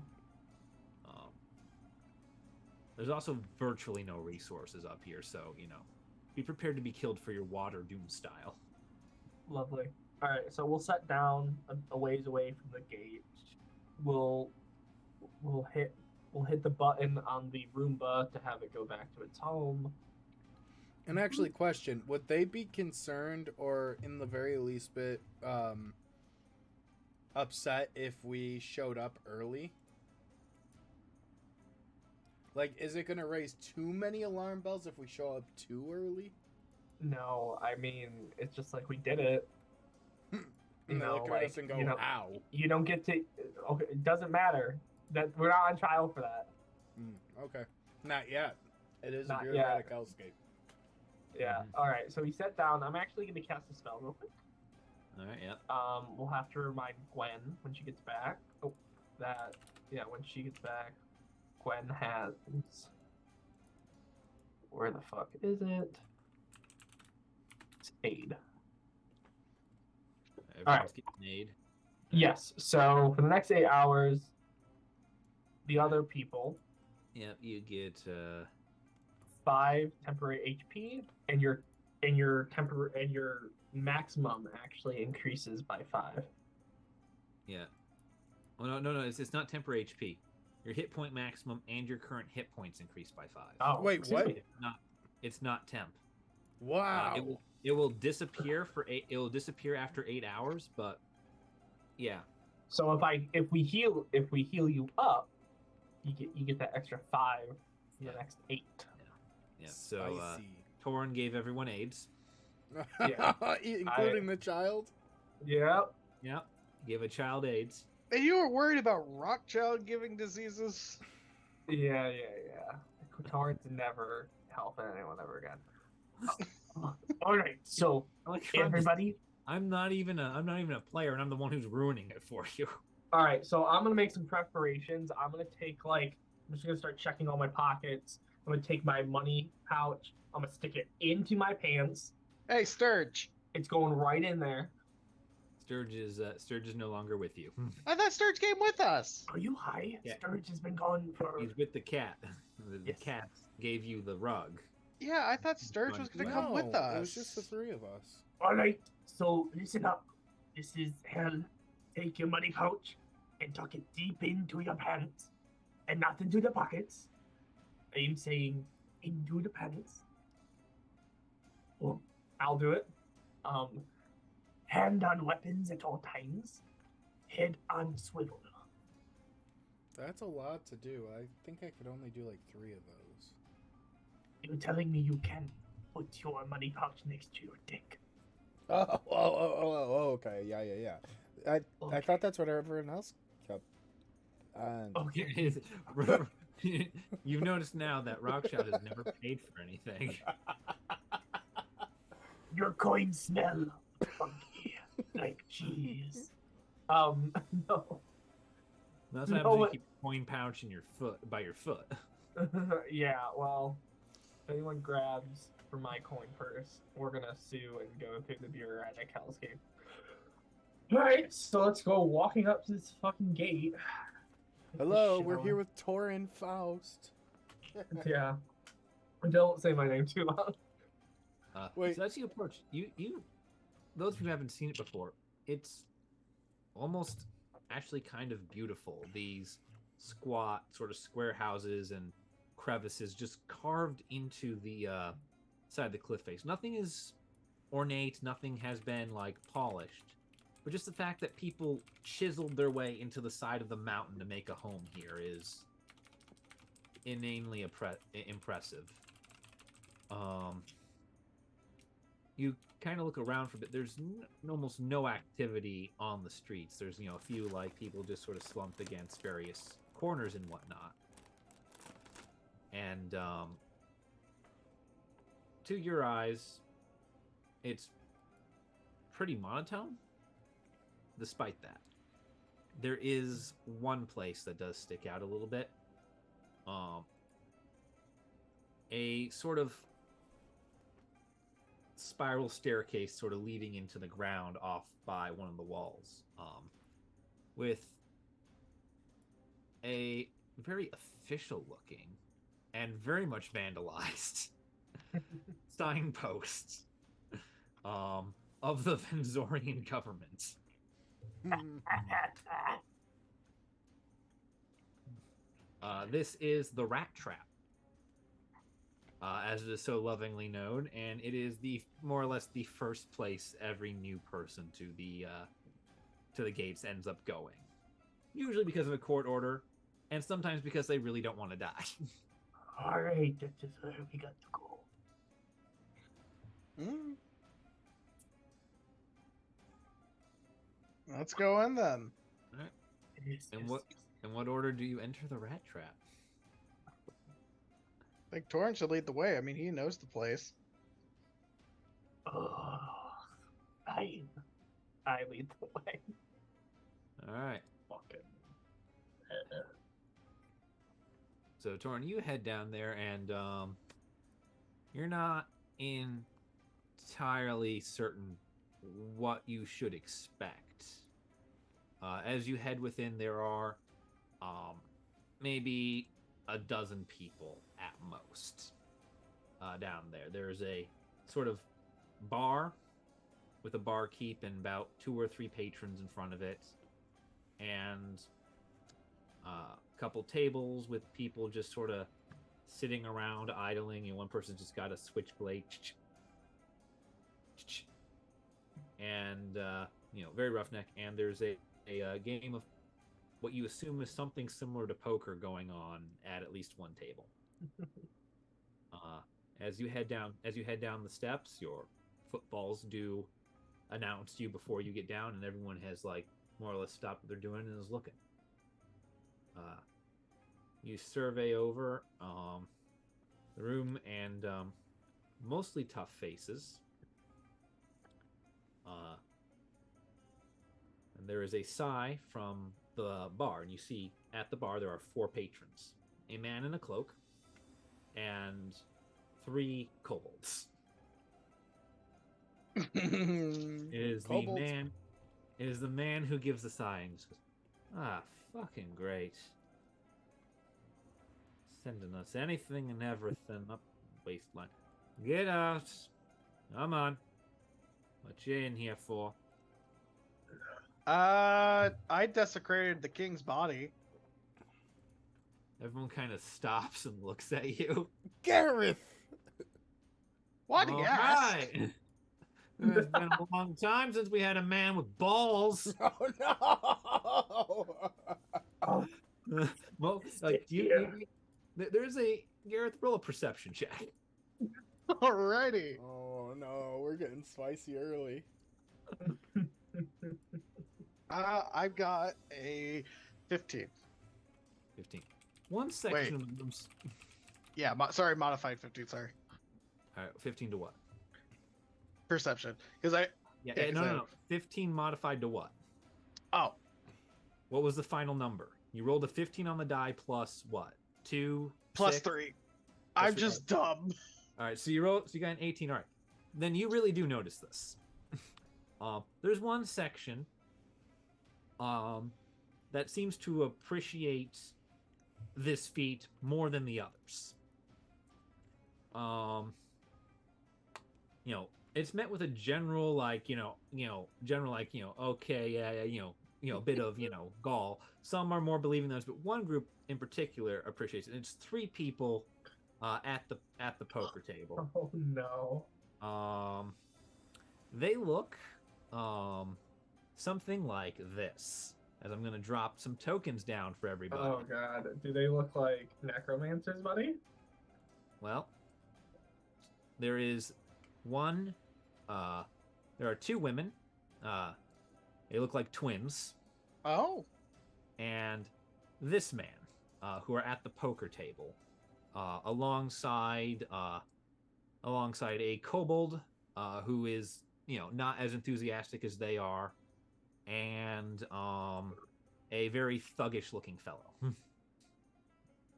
There's also virtually no resources up here, so be prepared to be killed for your water doom style. Lovely. All right, so we'll set down a ways away from the gate. We'll hit we'll hit the button on the Roomba to have it go back to its home. And actually, question: would they be concerned, or in the very least bit, upset if we showed up early? Like, is it gonna raise too many alarm bells if we show up too early? No, I mean, it's just like we did it. And they look at us and go, "Ow!" You don't get to. Okay, it doesn't matter. That we're not on trial for that. Okay, not yet. It is Not a bureaucratic hellscape. Yeah. All right. So he sat down. I'm actually going to cast a spell real quick. All right, yeah. We'll have to remind Gwen when she gets back. Oh, that. Yeah, when she gets back, Gwen has. Where the fuck is it? It's aid. Everyone's getting aid. Yes. So for the next 8 hours, the other people. Yep, you get 5 temporary HP, and your maximum actually increases by 5. yeah. Oh no, it's not temporary HP. Your hit point maximum and your current hit points increase by 5. Oh, Wait, excuse what? me. It's not temp. Wow. It will disappear It will disappear after 8 hours, but yeah. So if we heal you up, you get that extra 5 for the next 8. Yeah. So Spicy. Torren gave everyone AIDS. Yeah. Including the child. Yep. Yeah. Gave a child AIDS. And you were worried about Rockchild giving diseases? Yeah. Torren's never helping anyone ever again. All right. So everybody. I'm not even a player, and I'm the one who's ruining it for you. All right. So I'm gonna make some preparations. I'm gonna take I'm just gonna start checking all my pockets. I'm gonna take my money pouch. I'm gonna stick it into my pants. Hey, Sturge. It's going right in there. Sturge is no longer with you. I thought Sturge came with us. Are you high? Yeah. Sturge has been gone for. He's with the cat. The Yes. cat gave you the rug. Yeah, I thought Sturge was going to come with No, us. It was just the 3 of us. All right. So listen up. This is hell. Take your money pouch and tuck it deep into your pants, and not into the pockets. I am saying into the pants. Well, I'll do it. Hand on weapons at all times. Head on swivel. That's a lot to do. I think I could only do like 3 of those. You're telling me you can put your money pouch next to your dick? Oh, okay. Yeah. I Okay. thought that's what everyone else kept. Okay. You've noticed now that Rockshot has never paid for anything. Your coins smell funky, like cheese. No. That's No, what happens when you what- keep a coin pouch in your foot by your foot. Yeah, well, if anyone grabs from my coin purse, we're gonna sue and go through the bureaucratic hellscape. Alright, so let's go walking up to this fucking gate. Hello, we're Shower. here with Torren Faust. Yeah. Don't say my name too loud. Wait. So as you approach, you those who haven't seen it before, it's almost actually kind of beautiful. These squat, sort of square houses and crevices just carved into the side of the cliff face. Nothing is ornate, nothing has been like polished, but just the fact that people chiseled their way into the side of the mountain to make a home here is inanely impressive. You kind of look around for a bit. There's almost no activity on the streets. There's a few like people just sort of slumped against various corners and whatnot. And to your eyes, it's pretty monotone. Despite that, there is one place that does stick out a little bit. A sort of spiral staircase sort of leading into the ground off by one of the walls, with a very official looking and very much vandalized signpost of the Venzorian government. This is the rat trap, as it is so lovingly known, and it is the more or less the first place every new person to the gates ends up going. Usually because of a court order, and sometimes because they really don't want to die. Alright, this is where we got to go. Mm. Let's go in then. Yes, In yes, what yes. in what order do you enter the rat trap? I think Torren should lead the way. I mean, he knows the place. Oh, fine. I lead the way. All right. Fucking. So Torren, you head down there, and you're not entirely certain what you should expect. As you head within, there are maybe a dozen people at most down there. There's a sort of bar with a barkeep and about 2 or 3 patrons in front of it, and a couple tables with people just sort of sitting around idling. One person's just got a switchblade, and very roughneck. And there's a game of what you assume is something similar to poker going on at least one table. As you head down the steps, your footfalls do announce you before you get down, and everyone has more or less stopped what they're doing and is looking. You survey over the room, and mostly tough faces. And there is a sigh from the bar, and you see at the bar there are 4 patrons: a man in a cloak and 3 kobolds. It is the Kobolds. man. It is the man who gives the sigh and says, "Ah, fucking great. Sending us anything and everything up the wasteland. Get out. Come on. What you in here for?" I desecrated the king's body. Everyone kind of stops and looks at you. Gareth! Why do you ask? Right. It's been a long time since we had a man with balls. Oh no! Well, there's a Gareth, roll a perception check. Alrighty. Oh no, we're getting spicy early. I've got a 15. 15. One section of the rooms. Yeah, sorry, modified 15. Sorry, All right, 15 to what? perception. Because I. Yeah, Yeah, 'cause no. 15 modified to what? Oh, What was the final number? You rolled a 15 on the die plus what? 2 plus 6? 3. I'm just dumb. All right, so you got an 18. All right, then you really do notice this. There's one section that seems to appreciate this feat more than the others. It's met with a general okay, yeah, a bit of gall. Some are more believing those, but one group in particular appreciates it. It's 3 people at the poker table. Oh no. They look something like this. As I'm gonna drop some tokens down for everybody. Oh god. Do they look like necromancers, buddy? Well, there is one. There are 2 women. They look like twins, Oh. and this man, who are at the poker table, alongside a kobold, who is not as enthusiastic as they are, and a very thuggish looking fellow.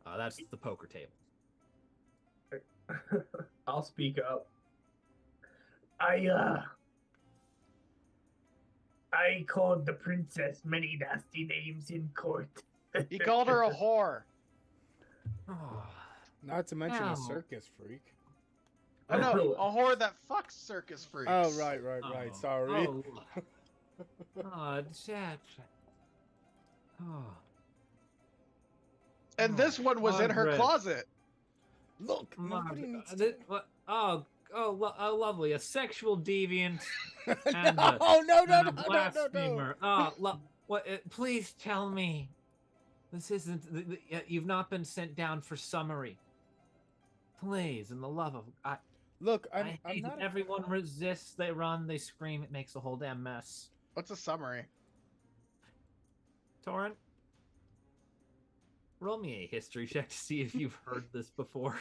That's the poker table. I'll speak up. I called the princess many nasty names in court. He called her a whore. Oh, Not to mention Ow. a circus freak. Oh no, a whore that fucks circus freaks. Oh, right. Sorry. Oh, Jack. Oh. And this one was in her Margaret. closet. Look, nobody Margaret, needs thi- what? Lovely. A sexual deviant to... and no, a, no, and a blasphemer. What? Please tell me. This isn't. You've not been sent down for summary. Please, in the love of Look, I I'm hate not... that everyone resists. They run. They scream. It makes a whole damn mess. What's a summary? Torren, roll me a history check to see if you've heard this before.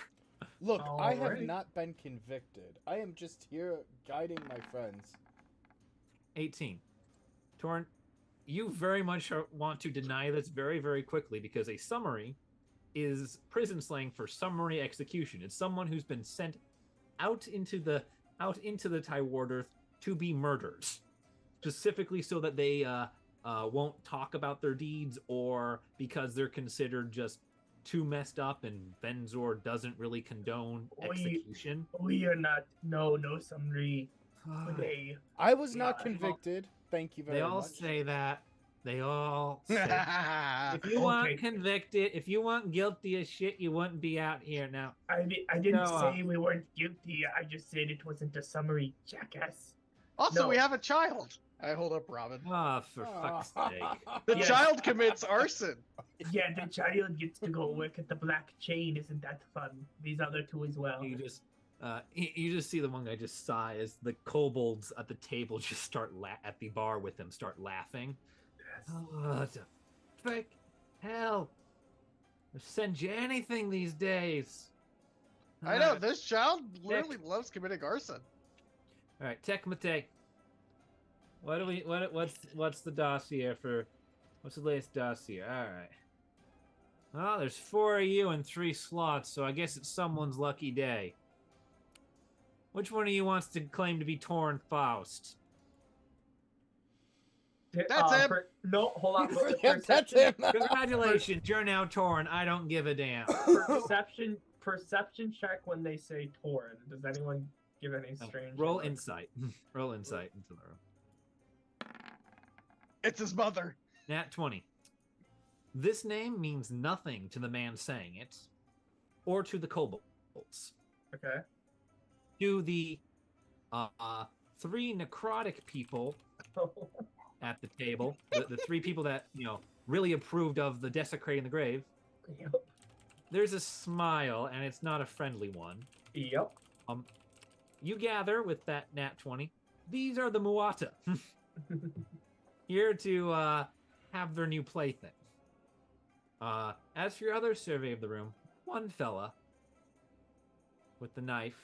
Look, I have Alright. not been convicted. I am just here guiding my friends. 18. Torren, you very much want to deny this very, very quickly because a summary is prison slang for summary execution. It's someone who's been sent out into the Tywardearth to be murdered, specifically so that they won't talk about their deeds or because they're considered just too messed up and Venzor doesn't really condone execution. We are not. No summary. They. I was not Yeah, convicted. Thank you very They all much. say that. They all say if you Okay. weren't convicted, if you weren't guilty as shit, you wouldn't be out here now. I didn't No, say we weren't guilty. I just said it wasn't a summary, jackass. Also, No. we have a child. I hold up Robin. Ah, for fuck's sake. The Yes. child commits arson. Yeah, the child gets to go work at the Black Chain. Isn't that fun? These other two as well. You just see the one guy just sigh as the kobolds at the table just start at the bar with him start laughing. Oh, the frick hell! They'll send you anything these days. I know, this child literally loves committing arson. All right, Accompaniment. What's the dossier for? What's the latest dossier? All right. Well, there's 4 of you and 3 slots, so I guess it's someone's lucky day. Which one of you wants to claim to be Torren Faust? That's him. No, hold on. Yeah, that's him. Congratulations, you're now Torren. I don't give a damn. Perception check when they say Torren. Does anyone give any strange? Roll like- insight. Roll insight into the room. It's his mother. Nat 20. This name means nothing to the man saying it, or to the kobolds. Okay. To the 3 necrotic people at the table, the 3 people that really approved of the desecrating the grave. Yep. There's a smile, and it's not a friendly one. Yep. You gather with that nat 20. These are the Muata, here to have their new plaything. As for your other survey of the room, one fella with the knife.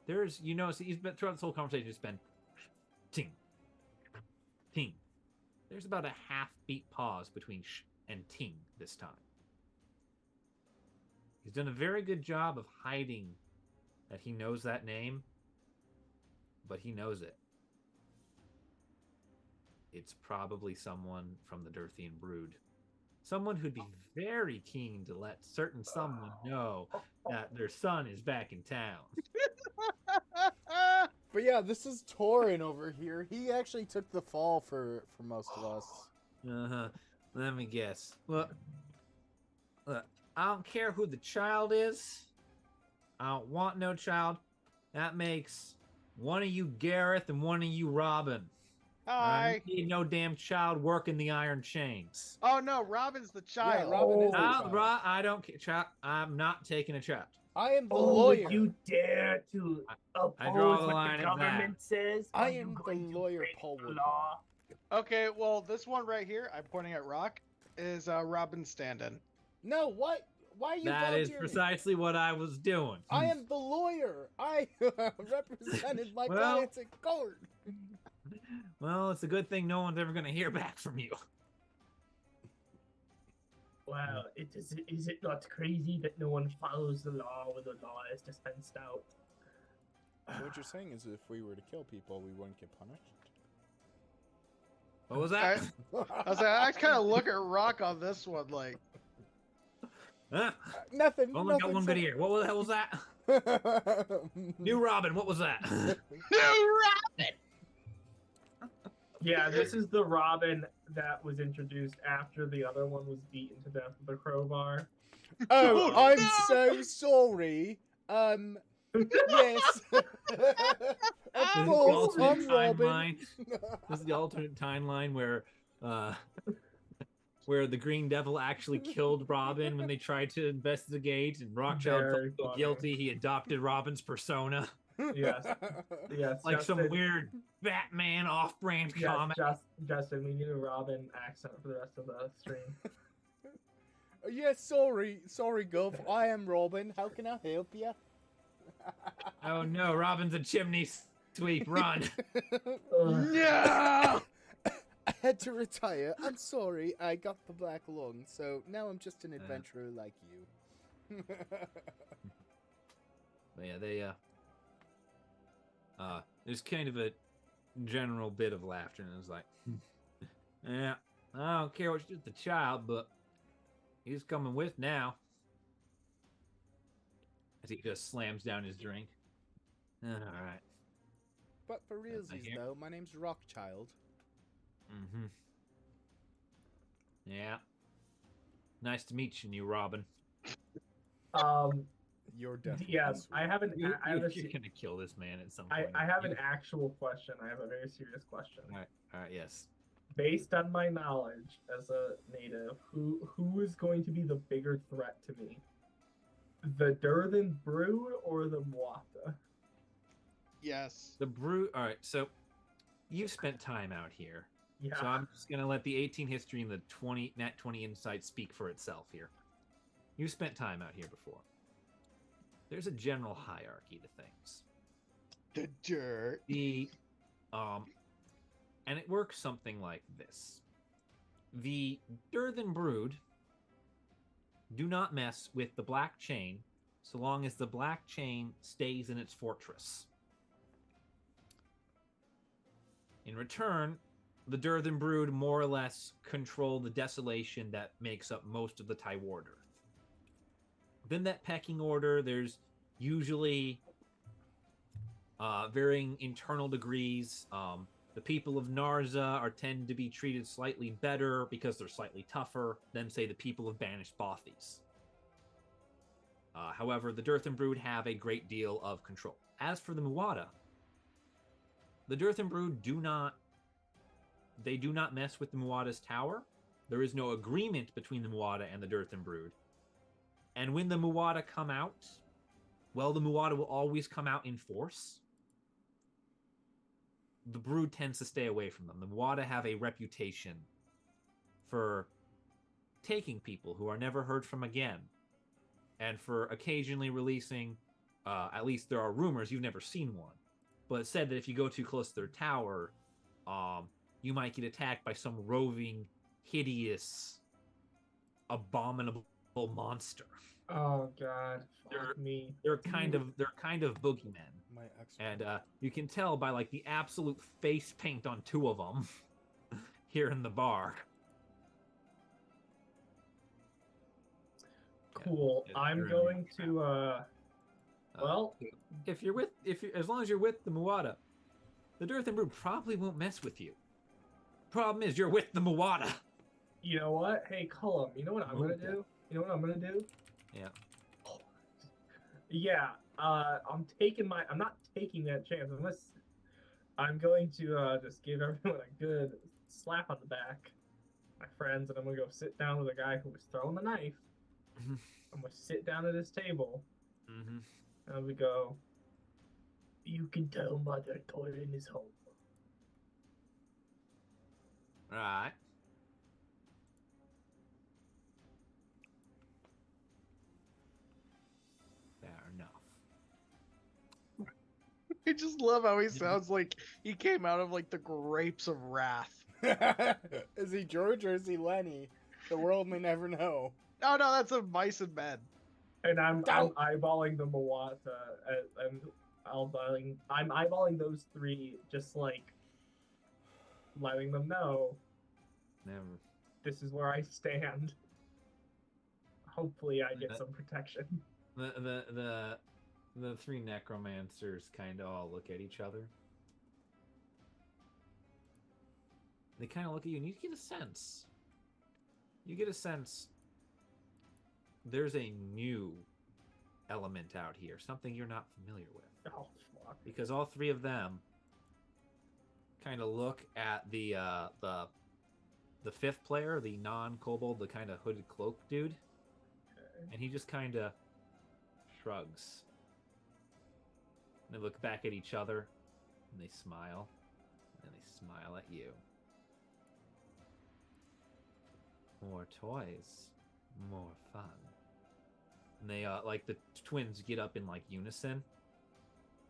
There's, so he's been throughout this whole conversation. It's been ting, ting. There's about a half-beat pause between sh and ting this time. He's done a very good job of hiding that he knows that name, but he knows it. It's probably someone from the Dirthian Brood. Someone who'd be very keen to let certain someone know that their son is back in town. But yeah, this is Torren over here. He actually took the fall for most of us. Uh-huh. Let me guess. Look, I don't care who the child is. I don't want no child. That makes one of you Gareth and one of you Robin. I Hi. don't need no damn child working the iron chains. Oh no, Robin's the child. Robin is the child. I don't care. Child, I'm not taking a child. I am the Oh, lawyer. you dare to I draw oppose the what line the at that. government says? I Are you am the going to lawyer, break Paul the Woodward. law? Okay, well, this one right here, I'm pointing at Rock, is Robin stand-in. No, what? Why are you That is volunteering? precisely what I was doing. I am the lawyer. I represented my Well- clients in court. Well, it's a good thing no one's ever going to hear back from you. Wow, is it not crazy that no one follows the law when the law is dispensed out? So what you're saying is if we were to kill people, we wouldn't get punished? What was that? I kind of look at Rock on this one, like, Huh? Nothing. Only got one good ear. What the hell was that? New Robin, what was that? Yeah, this is the Robin that was introduced after the other one was beaten to death with a crowbar. Oh, Oh, I'm no! so sorry. Yes. This Of is the course, alternate I'm Robin. timeline. This is the alternate timeline where the Green Devil actually killed Robin when they tried to investigate, and Rockchild felt Very so funny. guilty he adopted Robin's persona, Yes. Yes, like Justin, some weird Batman off-brand Yes, comic. Justin, we need a Robin accent for the rest of the stream. Yes, sorry, Gov. I am Robin. How can I help you? Oh no, Robin's a chimney sweep. Run! No! I had to retire. I'm sorry. I got the black lung, so now I'm just an adventurer like you. But yeah, there's kind of a general bit of laughter, and it's like, yeah, I don't care what you did with the child, but he's coming with now. As he just slams down his drink. All right. But for realsies, though, my name's Rockchild. Mm-hmm. Yeah. Nice to meet you, Robin. You're definitely Yeah, sweet. I have an. You're I gonna kill this man at some point. I have an actual question. I have a very serious question. All right, yes. Based on my knowledge as a native, who is going to be the bigger threat to me? The Durthan Brood or the Mwata? Yes. The Brood. All right, so you've spent time out here. Yeah. So I'm just gonna let the 18 history and the 20 nat 20 insight speak for itself here. You've spent time out here before. There's a general hierarchy to things. The dirt. And it works something like this. The Durthan Brood do not mess with the Black Chain so long as the Black Chain stays in its fortress. In return, the Durthan Brood more or less control the desolation that makes up most of the Tywardearth. Within that pecking order, there's usually varying internal degrees. The people of Narza tend to be treated slightly better because they're slightly tougher than, say, the people of banished Bothies. However, the Durthan Brood have a great deal of control. As for the Muada, the Durthan Brood do not mess with the Muada's tower. There is no agreement between the Muada and the Durthan Brood. And when the Muada come out, well, the Muada will always come out in force. The Brood tends to stay away from them. The Muada have a reputation for taking people who are never heard from again, and for occasionally releasing, at least there are rumors, you've never seen one, but it's said that if you go too close to their tower, you might get attacked by some roving, hideous, abominable monster. Oh God, fuck me. They're kind of boogeymen. And you can tell by like the absolute face paint on two of them here in the bar. Cool. Yeah, I'm going to well, as long as you're with the Muada, the Durthan Brood probably won't mess with you. Problem is, you're with the Muada. You know what? Hey, Cullum, you know what I'm gonna do? Yeah. Yeah. I'm not taking that chance unless I'm going to just give everyone a good slap on the back, my friends, and I'm gonna go sit down with the guy who was throwing the knife. I'm gonna sit down at his table, and we go. You can tell Mother Torren is home. Right. Fair enough. I just love how he sounds like he came out of like the grapes of wrath. Is he George or is he Lenny? The world may never know. Oh no, that's a mice and men. And I'm eyeballing the Mwata, and I'm eyeballing those three, just like letting them know. Never. This is where I stand. Hopefully, I get some protection. The three necromancers kind of all look at each other. They kind of look at you, and you get a sense. there's a new element out here, something you're not familiar with. Oh fuck. Because all three of them kind of look at the fifth player, the non-kobold, the kind of hooded cloak dude, and he just kind of shrugs. And they look back at each other, and they smile, and they smile at you. More toys, more fun. And they like the twins get up in like unison.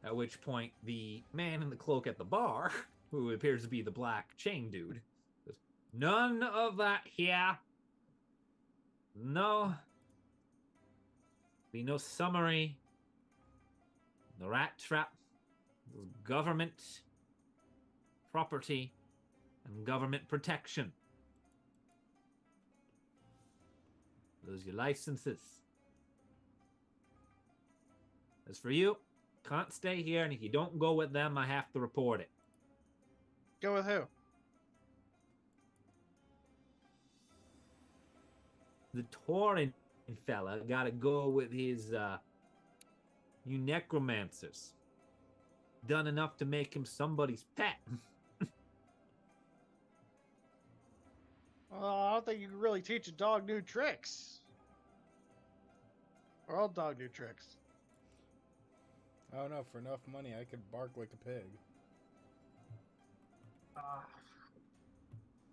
At which point, the man in the cloak at the bar, who appears to be the black chain dude, goes, "None of that here. No. Be no summary. The rat trap. Government property and government protection. Lose your licenses. As for you, can't stay here, and if you don't go with them, I have to report it." Go with who? The Torren fella gotta go with his, you necromancers. Done enough to make him somebody's pet. Well, I don't think you can really teach a dog new tricks. Or all dog new tricks. I don't know. For enough money, I could bark like a pig.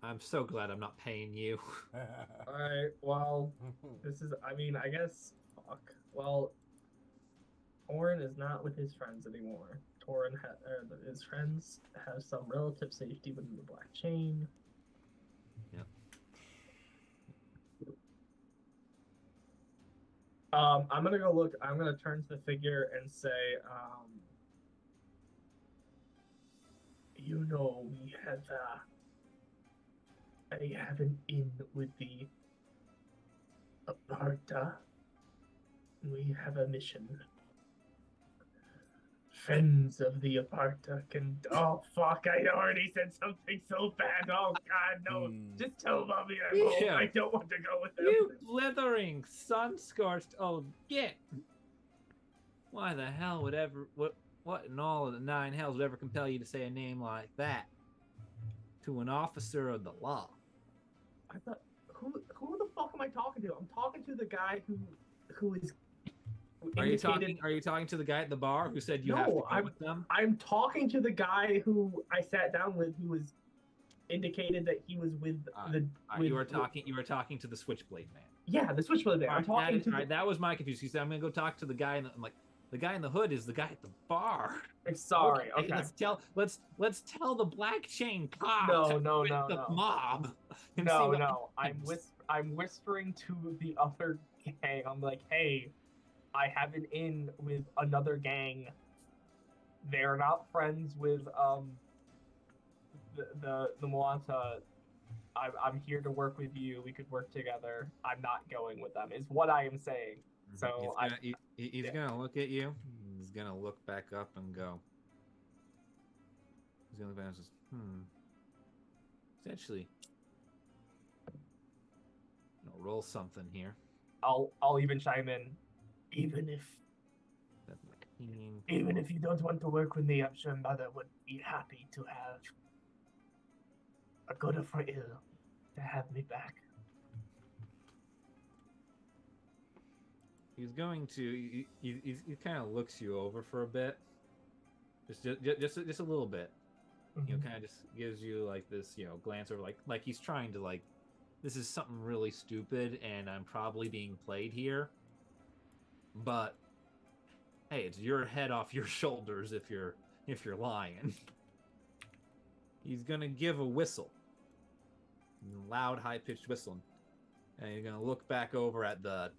I'm so glad I'm not paying you. Alright, well, this is, I mean, I guess, fuck. Well, Torren is not with his friends anymore. Torren, his friends have some relative safety within the Black Chain. Yep. I'm gonna go look, I'm gonna turn to the figure and say, you know, we have, I have an in with the Aparta. We have a mission. Friends of the Aparta can. Oh fuck! I already said something so bad. Oh god, no! Just tell Bobby I'm home. Yeah. I don't want to go with him. You blithering, sun-scorched old git! Why the hell would ever... What in all of the nine hells would ever compel you to say a name like that to an officer of the law? I thought, who the fuck am I talking to? I'm talking to the guy who is. Who Are you indicated- talking to the guy at the bar who said you have to No, go with them? I'm talking to the guy who I sat down with, who was indicated that he was with the. You were talking to the switchblade man. Yeah, the switchblade man. I'm talking to. That was my confusion. He said, "I'm gonna go talk to the guy," and I'm like, "The guy in the hood is the guy at the bar." Sorry. Okay. Let's tell the Black Chain cop. No, the mob. and see No. what I'm whispering to the other gang. I'm like, hey, I have an in with another gang. They're not friends with the Moanta. I'm here to work with you. We could work together. I'm not going with them. Is what I am saying. So he's gonna look at you. He's gonna look back up and go. He's gonna look back and says, Essentially, roll something here. I'll even chime in. Even if you don't want to work with me, I'm sure Mother would be happy to have, a good or for ill, to have me back. He's going to. He kind of looks you over for a bit, just a little bit. Mm-hmm. You know, kind of just gives you like this, glance over, like he's trying to like, this is something really stupid, and I'm probably being played here. But hey, it's your head off your shoulders if you're lying. He's gonna give a whistle, loud, high-pitched whistle, and you're gonna look back over at the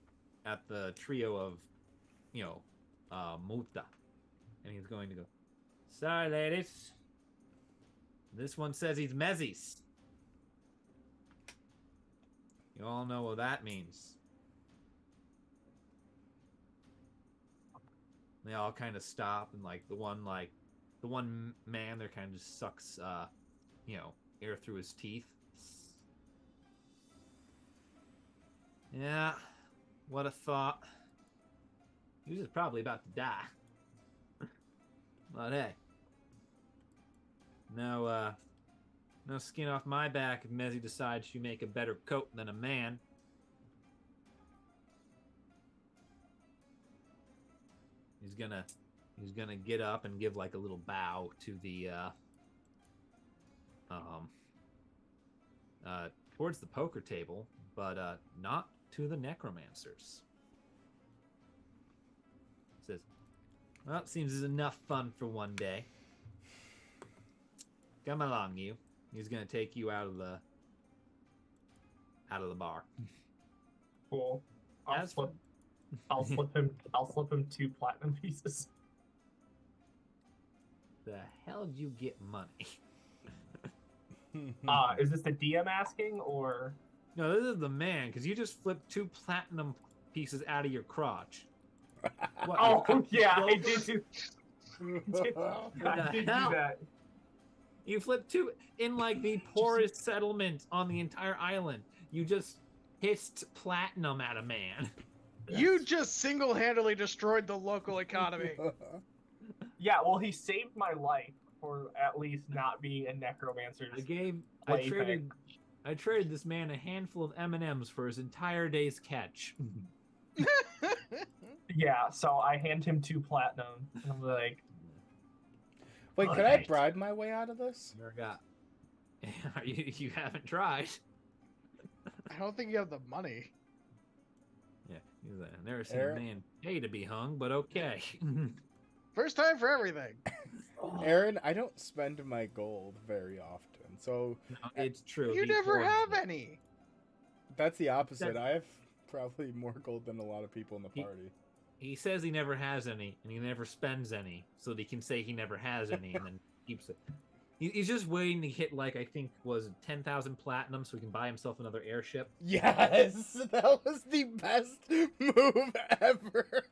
trio of, Muta, and he's going to go, "Sorry, ladies. This one says he's Mezzis. You all know what that means." They all kind of stop, and the one man there kind of just sucks, air through his teeth. Yeah, What a thought. He was probably about to die. But hey. No skin off my back if Mezzy decides you make a better coat than a man. He's gonna get up and give like a little bow to the towards the poker table, but not to the necromancers. Says, well, it seems there's enough fun for one day. Come along, you. He's gonna take you out of the bar. Cool. As for- I'll slip him 2 platinum pieces. The hell did you get money? Is this the DM asking or? No, this is the man, because you just flipped 2 platinum pieces out of your crotch. What, Oh yeah, I you- did do. I did do hell? that. You flipped 2 in like the poorest settlement on the entire island. You just hissed platinum at a man. You just single-handedly destroyed the local economy. Yeah, well, he saved my life for at least not being a necromancer's. I traded this man a handful of M&Ms for his entire day's catch. Yeah, so I hand him 2 platinum. And I'm like, Wait, could I Alright. bribe my way out of this? Never got. You haven't tried. I don't think you have the money. Yeah, he's like, I've never seen Aaron? a man pay to be hung, but okay. First time for everything. Aaron, I don't spend my gold very often, so No, it's true. You he never hoards have it. any. that's the opposite. That's- I have probably more gold than a lot of people in the party. He says he never has any, and he never spends any, so that he can say he never has any, and then keeps it. He's just waiting to hit, like, I think, was 10,000 platinum, so he can buy himself another airship. Yes, that was the best move ever.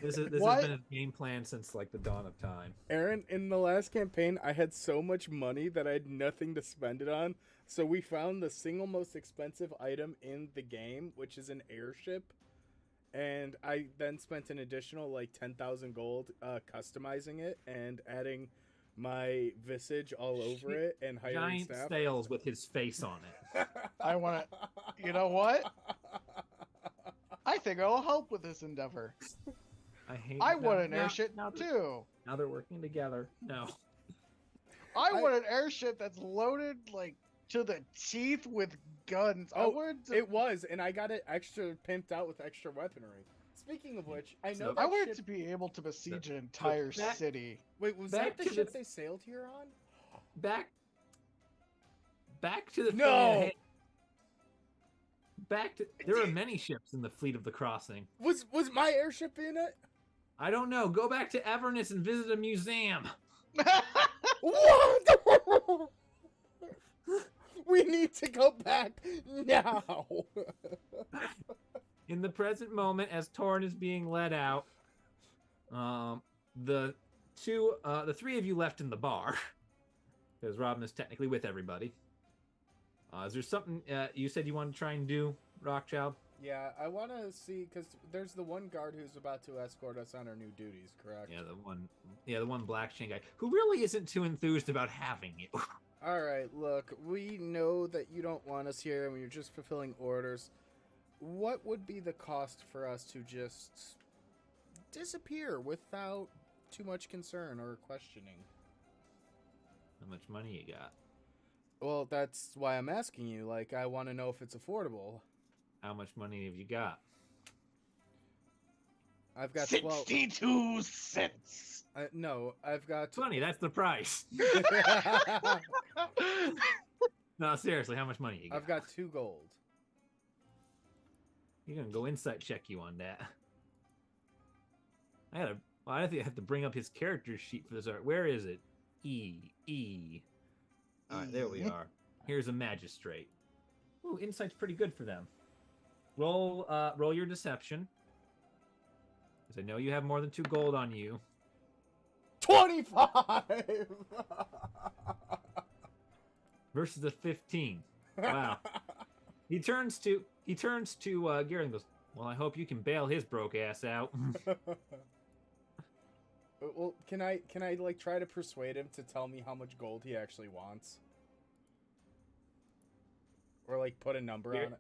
This What? has been his game plan since, like, the dawn of time. Aaron, in the last campaign, I had so much money that I had nothing to spend it on. So we found the single most expensive item in the game, which is an airship. And I then spent an additional, like, 10,000 gold customizing it and adding my visage all over it and hiring Giant staff. sails with his face on it. I want to. You know what? I think I'll help with this endeavor. I want an airship now too. Now they're working together. No. I want an airship that's loaded like to the teeth with guns. I Oh, wanted to, It was, and I got it extra pimped out with extra weaponry. Speaking of which, I know So- that I wanted ship... to be able to besiege an entire that- city. Wait, was back that the to ship the- they sailed here on? Back to the thing No! at hand. There are many ships in the fleet of the crossing. Was my airship in it? I don't know. Go back to Everness and visit a museum. What? We need to go back now. In the present moment, as Torren is being led out, the 3 of you left in the bar, because Robin is technically with everybody. Is there something you said you wanted to try and do, Rockchild? Yeah, I want to see, because there's the one guard who's about to escort us on our new duties, correct? Yeah, the one black chain guy who really isn't too enthused about having you. All right, look, we know that you don't want us here and you're just fulfilling orders. What would be the cost for us to just disappear without too much concern or questioning? How much money you got? Well, that's why I'm asking you. Like, I want to know if it's affordable. How much money have you got? I've got 12. 62 cents. No, I've got 20. That's the price. No, seriously, how much money you got? I've got 2 gold. You're gonna go insight check you on that. I think I have to bring up his character sheet for this art. Where is it? E. All right, there we are. Here's a magistrate. Ooh, insight's pretty good for them. Roll your deception, because I know you have more than 2 gold on you. 25. Versus a 15. Wow. He turns to Gareth and goes, Well, I hope you can bail his broke ass out. Well, can I like try to persuade him to tell me how much gold he actually wants? Or like put a number on it?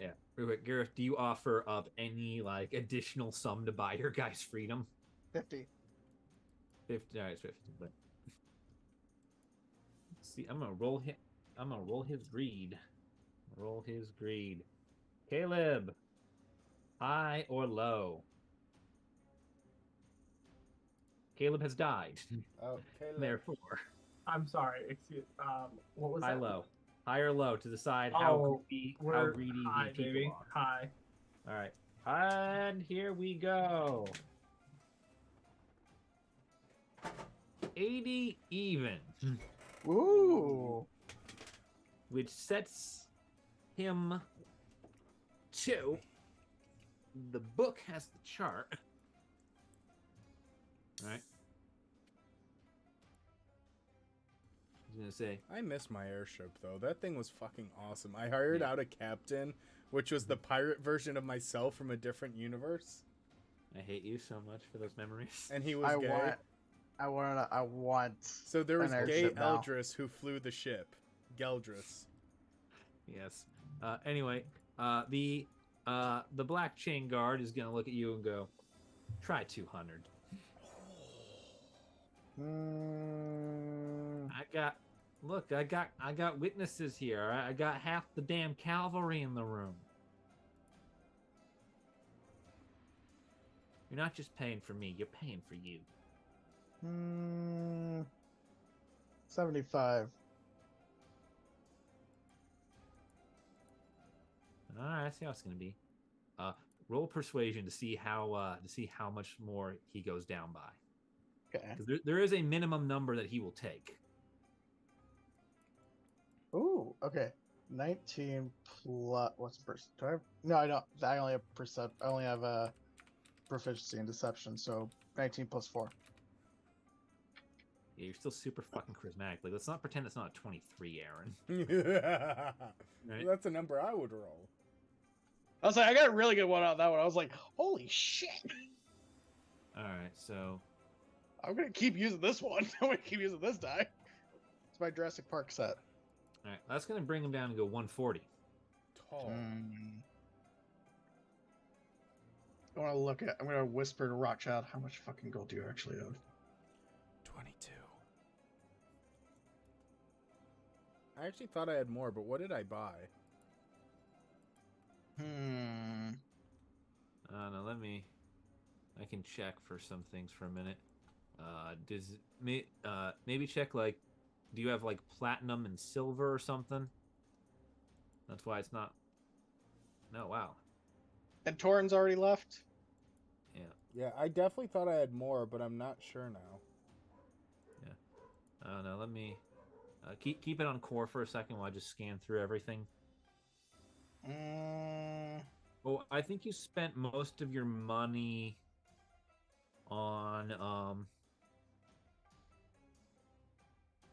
Yeah. Real quick, Gareth, do you offer up any like additional sum to buy your guy's freedom? 50. 50. All right, it's 50. But let's see, I'm gonna roll his greed. Roll his greed. Caleb, high or low? Caleb has died. Oh, Caleb. Therefore, I'm sorry. Excuse. What was high, that? low, high or low to decide how greedy high, the people baby. are. High. All right, and here we go. 80 even, Ooh. which sets him to. The book has the chart. All right. I was gonna say. I miss my airship though. That thing was fucking awesome. I hired out a captain, which was the pirate version of myself from a different universe. I hate you so much for those memories. And he was gay. I want. So there was an gay airship now. Eldris who flew the ship. Geldris. Yes. Anyway, the black chain guard is gonna look at you and go, "Try 200." I got witnesses here. I got half the damn cavalry in the room. You're not just paying for me, you're paying for you. 75. Alright, I see how it's gonna be. Roll persuasion to see how much more he goes down by. Okay. Because there is a minimum number that he will take. Ooh, okay. 19 plus what's percent? Do I have? No, I don't. I only have percent. I only have a proficiency in deception, so 19 plus 4. Yeah, you're still super fucking charismatic. Like, let's not pretend it's not a 23, Aaron. Right? That's a number I would roll. I was like, I got a really good one on that one. I was like, holy shit! All right, so I'm gonna keep using this one. I'm gonna keep using this die. It's my Jurassic Park set. all right, that's gonna bring him down to go 140. Tall. I want to look at. I'm gonna whisper to Rockchild. How much fucking gold do you actually owe? 22. I actually thought I had more, but what did I buy? No, I can check for some things for a minute. Maybe check, like, do you have like platinum and silver or something? That's why it's not. No, wow. And Torren's already left. Yeah. Yeah, I definitely thought I had more, but I'm not sure now. Yeah. No, let me keep it on core for a second while I just scan through everything. Oh, I think you spent most of your money on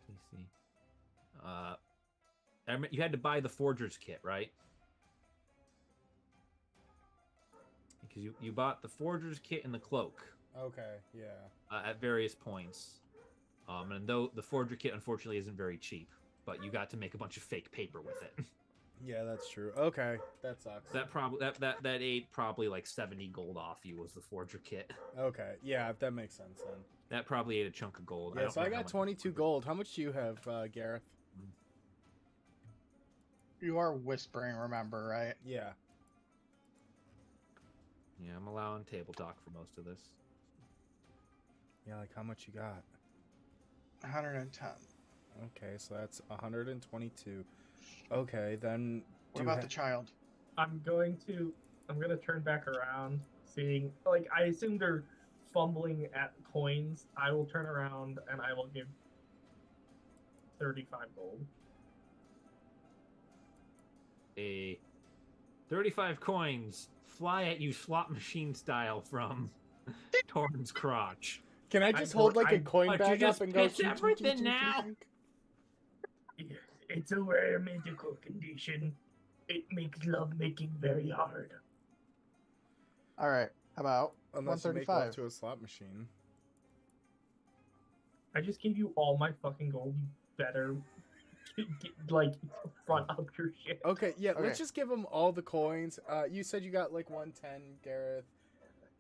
let me see. You had to buy the forger's kit, right? Because you bought the forger's kit and the cloak. Okay, yeah. At various points. And though the forger kit unfortunately isn't very cheap, but you got to make a bunch of fake paper with it. Yeah, that's true. Okay, that sucks. That ate probably like 70 gold off you was the forger kit. Okay, yeah, that makes sense then. That probably ate a chunk of gold. Yeah, so I got 22 gold. How much do you have, Gareth? You are whispering, remember, right? Yeah. Yeah, I'm allowing table talk for most of this. Yeah, like how much you got? 110. Okay, so that's 122. Okay, then. What about the child? I'm gonna turn back around, seeing, like, I assume they're fumbling at coins. I will turn around and I will give 35 gold. 35 coins fly at you slot machine style from Torren's crotch. Can I just hold like a coin But bag you up just and go? pitch everything now. It's a rare medical condition. It makes lovemaking very hard. All right. How about Unless you make love 135? to a slot machine. I just gave you all my fucking gold. You better like front up your shit. Okay, yeah, Okay. let's just give him all the coins. You said you got like 110, Gareth.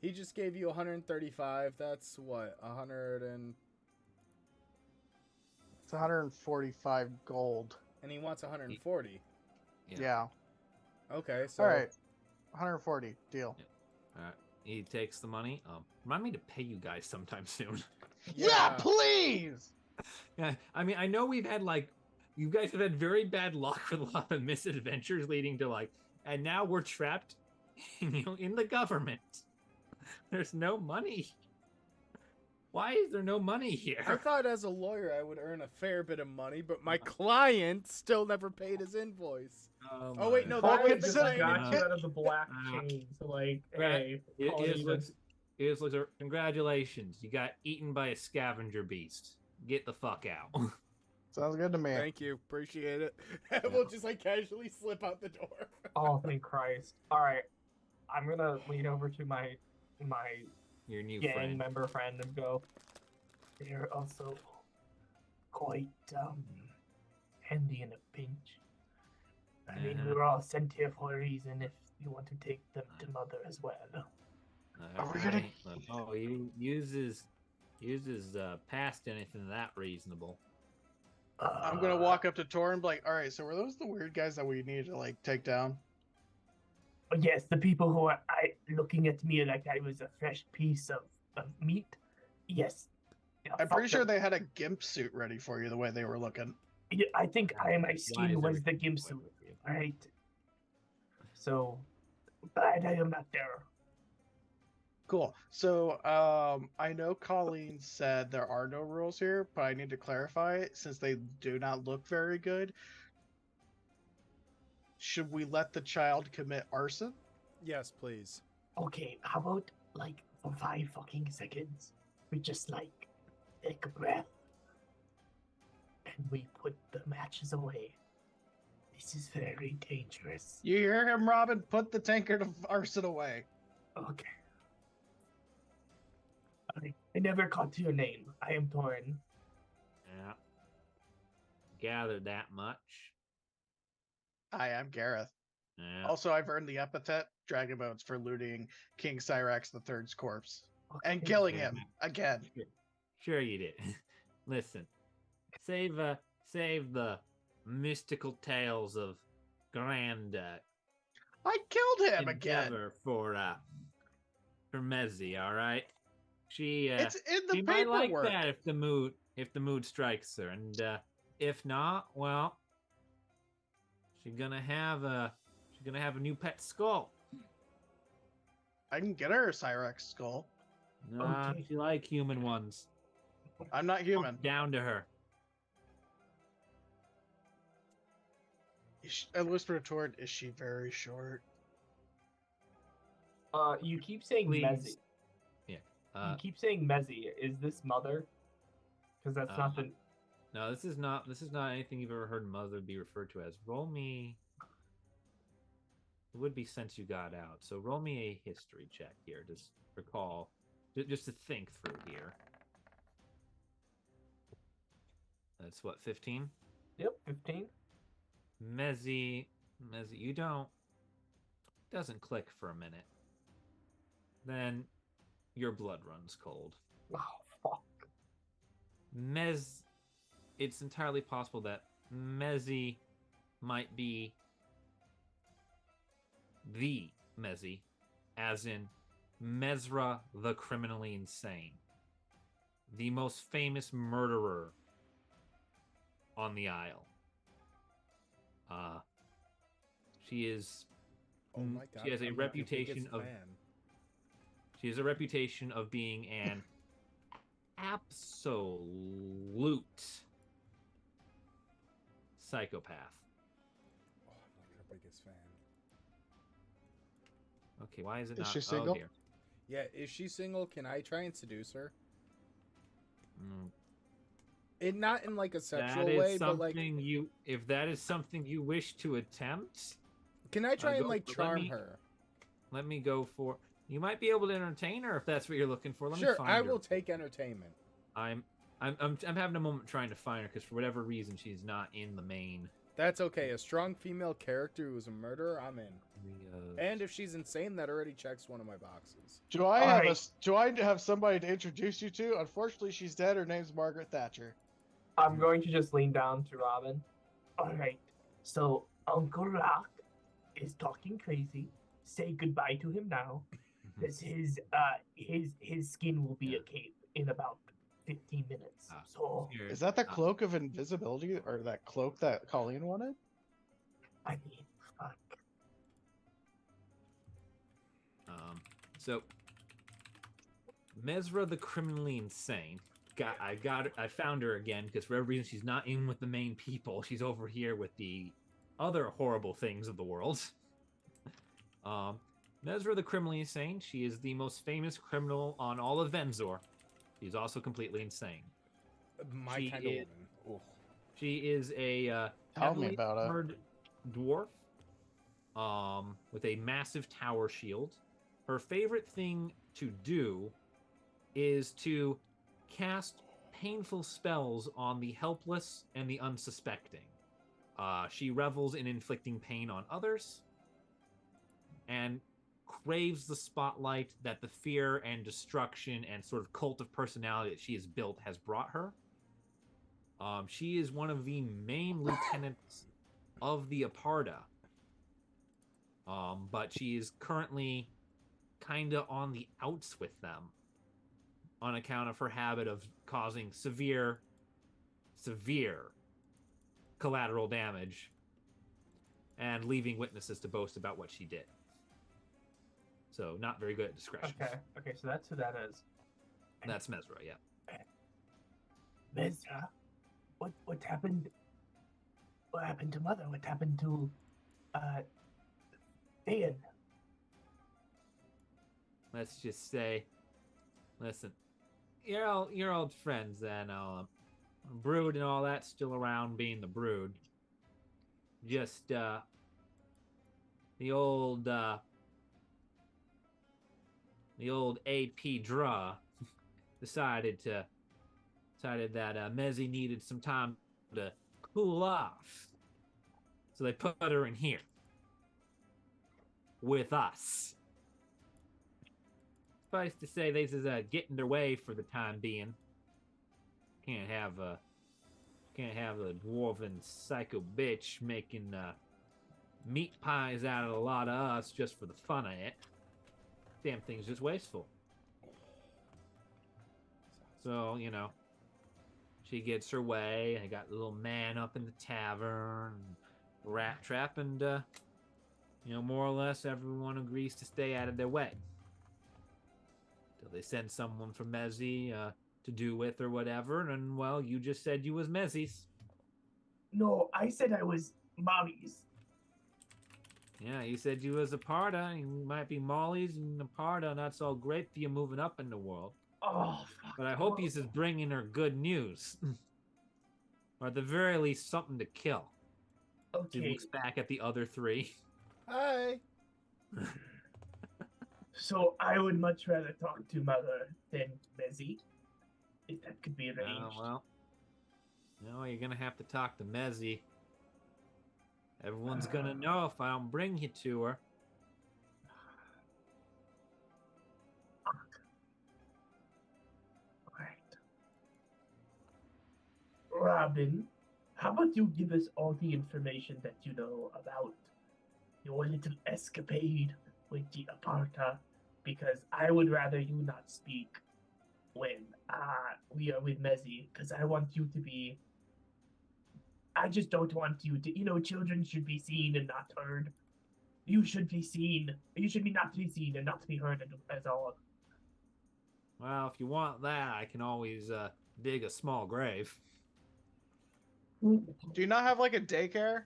He just gave you 135. That's what? 100 and... It's 145 gold. And he wants 140. Yeah. Okay, so... All right. 140. Deal. Alright. He takes the money. Remind me to pay you guys sometime soon. Yeah, please. Yeah, I mean, I know we've had you guys have had very bad luck with a lot of misadventures leading to and now we're trapped, in the government. There's no money. Why is there no money here? I thought as a lawyer I would earn a fair bit of money, but my client still never paid his invoice. Oh, wait, no, Well, that was just the consider- claim. got you out of the black chain. So like, hey, call it even. Here's looks. Congratulations, you got eaten by a scavenger beast. Get the fuck out. Sounds good to me. Thank you, appreciate it. We'll just casually slip out the door. Oh, thank Christ! All right, I'm gonna lean over to my Your new gang friend. member friend and go. They're also quite handy in a pinch. I mean, we were all sent here for a reason. If you want to take them to Mother as well. Are we gonna- Oh, he uses past anything that reasonable. I'm gonna walk up to Torren and be like, all right, so were those the weird guys that we need to take down? Yes, the people who are looking at me like I was a fresh piece of meat. Yes. Yeah, I'm fuck pretty sure them. they had a gimp suit ready for you the way they were looking. Yeah, I think my Why skin is was the everything gimp going suit. with you? Right. So, glad I am not there. Cool. So I know Colleen said there are no rules here, but I need to clarify it since they do not look very good. Should we let the child commit arson? Yes, please. Okay, how about for 5 fucking seconds, we just take a breath and we put the matches away. This is very dangerous. You hear him, Robin? Put the tankard of arson away. Okay. I never caught your name. I am Torren. Yeah. Gathered that much. Hi, I'm Gareth. Yeah. Also, I've earned the epithet Dragon Bones for looting King Cyrax III's corpse and Okay. killing him again. Sure you did. Listen, save the mystical tales of grand I killed him again. endeavor for Mezzy. All right, she It's in the she might like paperwork. that if the mood strikes her, and if not, well, she's gonna have a new pet skull. I can get her a Cyrax skull. Nah, Okay. she like human ones. I'm not human. Down to her. I whispered to Torren, is she very short? You keep saying Please. Mezzy. You keep saying Mezzy. Is this Mother? Because that's not the. No, this is not anything you've ever heard Mother be referred to as. Roll me. It would be since you got out. So roll me a history check here. Just recall, just to think through here. That's what, 15? Yep, 15. Mezzy, you doesn't click for a minute. Then your blood runs cold. Oh fuck. It's entirely possible that Mezzy might be the Mezzy, as in Mesra the criminally insane, the most famous murderer on the Isle. She is. Oh my god. She has a I'm the reputation biggest of. fan. She has a reputation of being an absolute psychopath. Oh, I'm like her biggest fan. Okay, why is it Is not? she single? Oh, here. Yeah, is she single? Can I try and seduce her? Mm, Not in a sexual that is way, but something you. If that is something you wish to attempt, can I try and go- let charm me- her? let me go for. You might be able to entertain her if that's what you're looking for. Let me Sure, find I her. will take entertainment. I'm having a moment trying to find her because for whatever reason she's not in the main. That's okay. A strong female character who's a murderer, I'm in. And if she's insane, that already checks one of my boxes. Do I have somebody to introduce you to? Unfortunately, she's dead. Her name's Margaret Thatcher. I'm going to just lean down to Robin. All right. So Uncle Rock is talking crazy. Say goodbye to him now. Because his skin will be a cape in about 15 minutes. So Is that the cloak of invisibility, or that cloak that Colleen wanted? I mean, fuck. So Mesra the criminally insane. I found her again because for whatever reason she's not in with the main people. She's over here with the other horrible things of the world. Mesra the criminally insane. She is the most famous criminal on all of Venzor. She's also completely insane. My She kind of is- woman. Oof. She is a Tell me heavily about it. armored dwarf with a massive tower shield. Her favorite thing to do is to cast painful spells on the helpless and the unsuspecting. She revels in inflicting pain on others and craves the spotlight that the fear and destruction and sort of cult of personality that she has built has brought her. She is one of the main lieutenants of the Aparta. But she is currently kind of on the outs with them on account of her habit of causing severe collateral damage and leaving witnesses to boast about what she did. So not very good at discretion. Okay, so that's who that is. That's Mesra, yeah. Mesra, what happened? What happened to Mother? What happened to Ian? Let's just say, listen, you're old friends, and Brood and all that still around being the Brood. Just the old AP draw decided that Mezzy needed some time to cool off, so they put her in here with us. Suffice to say, this is getting their way for the time being. Can't have a dwarven psycho bitch making meat pies out of a lot of us just for the fun of it. Damn thing's just wasteful. So, she gets her way. I got the little man up in the tavern, rat trap, and more or less everyone agrees to stay out of their way. Till they send someone from Mezzy to do with or whatever, and well, you just said you was Mezzy's. No, I said I was Mommy's. Yeah, you said you was a Parda. You might be Molly's and a Parda, and that's all great for you moving up in the world. Oh, fuck. But I hope he's just bringing her good news. Or at the very least, something to kill. He Okay, looks back at the other three. Hi. so I would much rather talk to Mother than Mezzy, if that could be arranged. Well, no, you're gonna have to talk to Mezzy. Everyone's gonna know if I don't bring you to her. Right. Robin, how about you give us all the information that you know about your little escapade with the Aparta, because I would rather you not speak when we are with Mezzy, because I want you to be... I just don't want you to... children should be seen and not heard. You should be seen. You should be not to be seen and not to be heard as all. Well, if you want that, I can always dig a small grave. Do you not have like a daycare?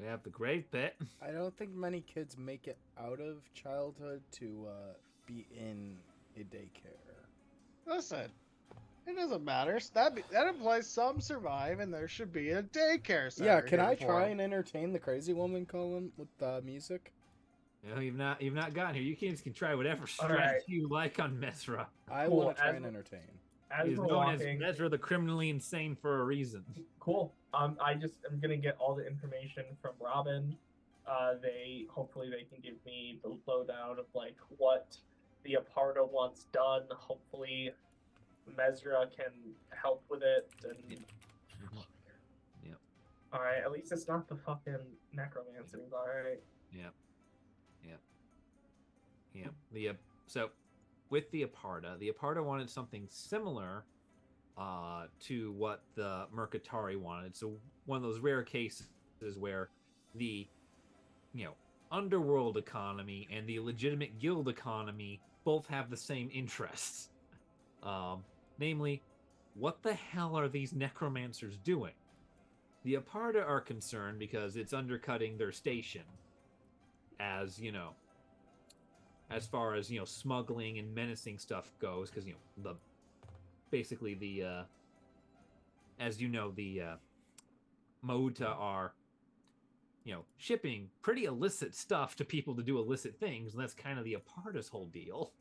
We have the grave pit. I don't think many kids make it out of childhood to be in a daycare. Listen, it doesn't matter. That implies some survive, and there should be a daycare center. Yeah, can here I for try them. and entertain the crazy woman, Colin, with music? No, you've not gotten here. You can try whatever All strategy right. you like on Mesra. I Cool, want to try as- and entertain. As He is we're known walking, as Mesra the criminally insane for a reason. cool. I just am gonna get all the information from Robin. Hopefully they can give me the lowdown of like what the Aparta wants done. Hopefully Mesra can help with it. And Yep. all right, at least it's not the fucking necromancers. All right. Yep. So with the Aparta wanted something similar to what the Mercatari wanted. So one of those rare cases where the underworld economy and the legitimate guild economy both have the same interests. Namely, what the hell are these necromancers doing? The Aparta are concerned because it's undercutting their station as, as far as, smuggling and menacing stuff goes, because, as you know, the Mauta are, shipping pretty illicit stuff to people to do illicit things, and that's kind of the Aparta's whole deal.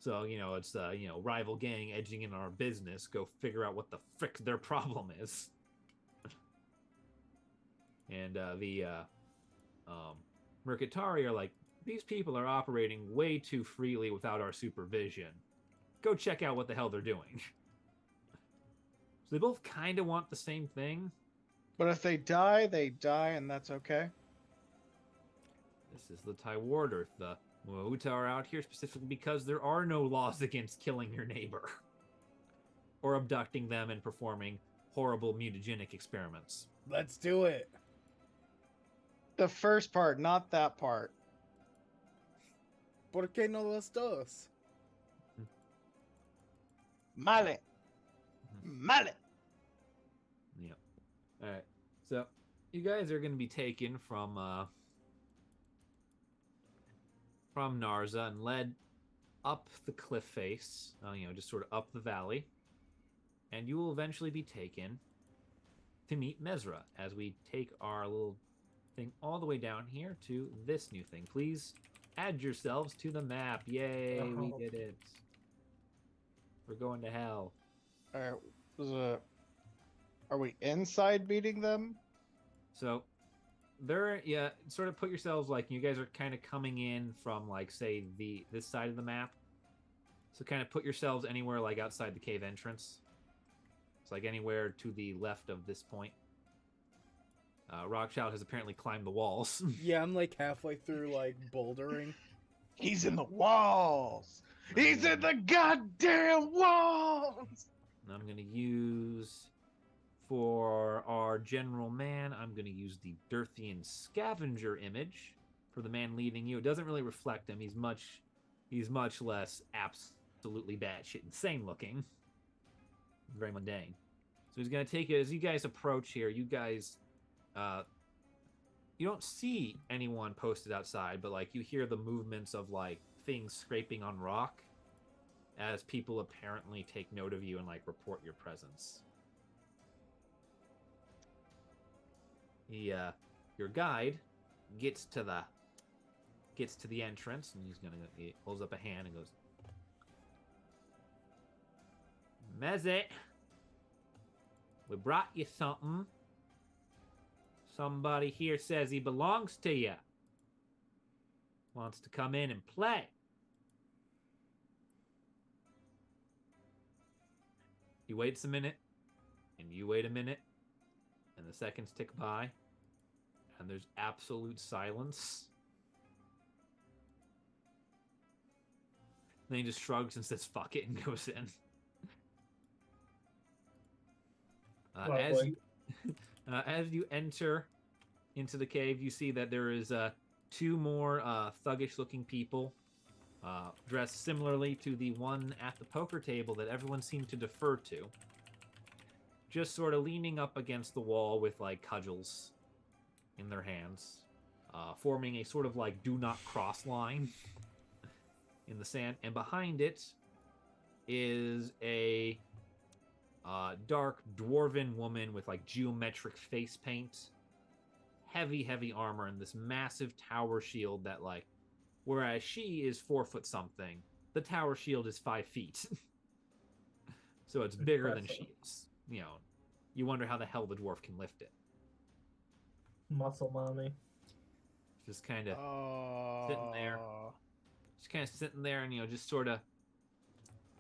So, it's, rival gang edging in our business. Go figure out what the frick their problem is. And the Mercatari are like, these people are operating way too freely without our supervision. Go check out what the hell they're doing. So they both kind of want the same thing. But if they die, and that's okay. This is the Tywardearth. The Muauta are out here specifically because there are no laws against killing your neighbor. Or abducting them and performing horrible mutagenic experiments. Let's do it. The first part, not that part. ¿Por qué no los dos? Male. Male. Yep. All right. So you guys are going to be taken from Narza and led up the cliff face, just sort of up the valley, and you will eventually be taken to meet Mesra as we take our little thing all the way down here to this new thing. Please add yourselves to the map. Yay, we did it. We're going to hell. All right. Are we inside beating them? So sort of put yourselves like you guys are kind of coming in from like say this side of the map. So kind of put yourselves anywhere like outside the cave entrance. It's like anywhere to the left of this point. Rockchild has apparently climbed the walls. Yeah, I'm like halfway through like bouldering. He's in the walls. He's in the goddamn walls. And I'm going to use, for our general man, I'm going to use the Dirthian scavenger image for the man leading you. It doesn't really reflect him. He's much less absolutely batshit insane looking. Very mundane. So he's going to take it as you guys approach here. You guys, you don't see anyone posted outside, but like you hear the movements of like things scraping on rock as people apparently take note of you and like report your presence. Your guide gets to the entrance, and he holds up a hand and goes, "Mezit, we brought you something. Somebody here says he belongs to you. Wants to come in and play." He waits a minute, and you wait a minute, and the seconds tick by, and there's absolute silence. Then he just shrugs and says, "Fuck it," and goes in. As you enter into the cave, you see that there is two more thuggish-looking people dressed similarly to the one at the poker table that everyone seemed to defer to. Just sort of leaning up against the wall with like cudgels in their hands, forming a sort of like do not cross line in the sand. And behind it is a dark dwarven woman with like geometric face paint, heavy armor and this massive tower shield that, like, whereas she is 4 foot something, the tower shield is 5 feet. So it's bigger than she is. You know, you wonder how the hell the dwarf can lift it. Muscle mommy. Just kind of sitting there. Just kind of sitting there and, you know, just sort of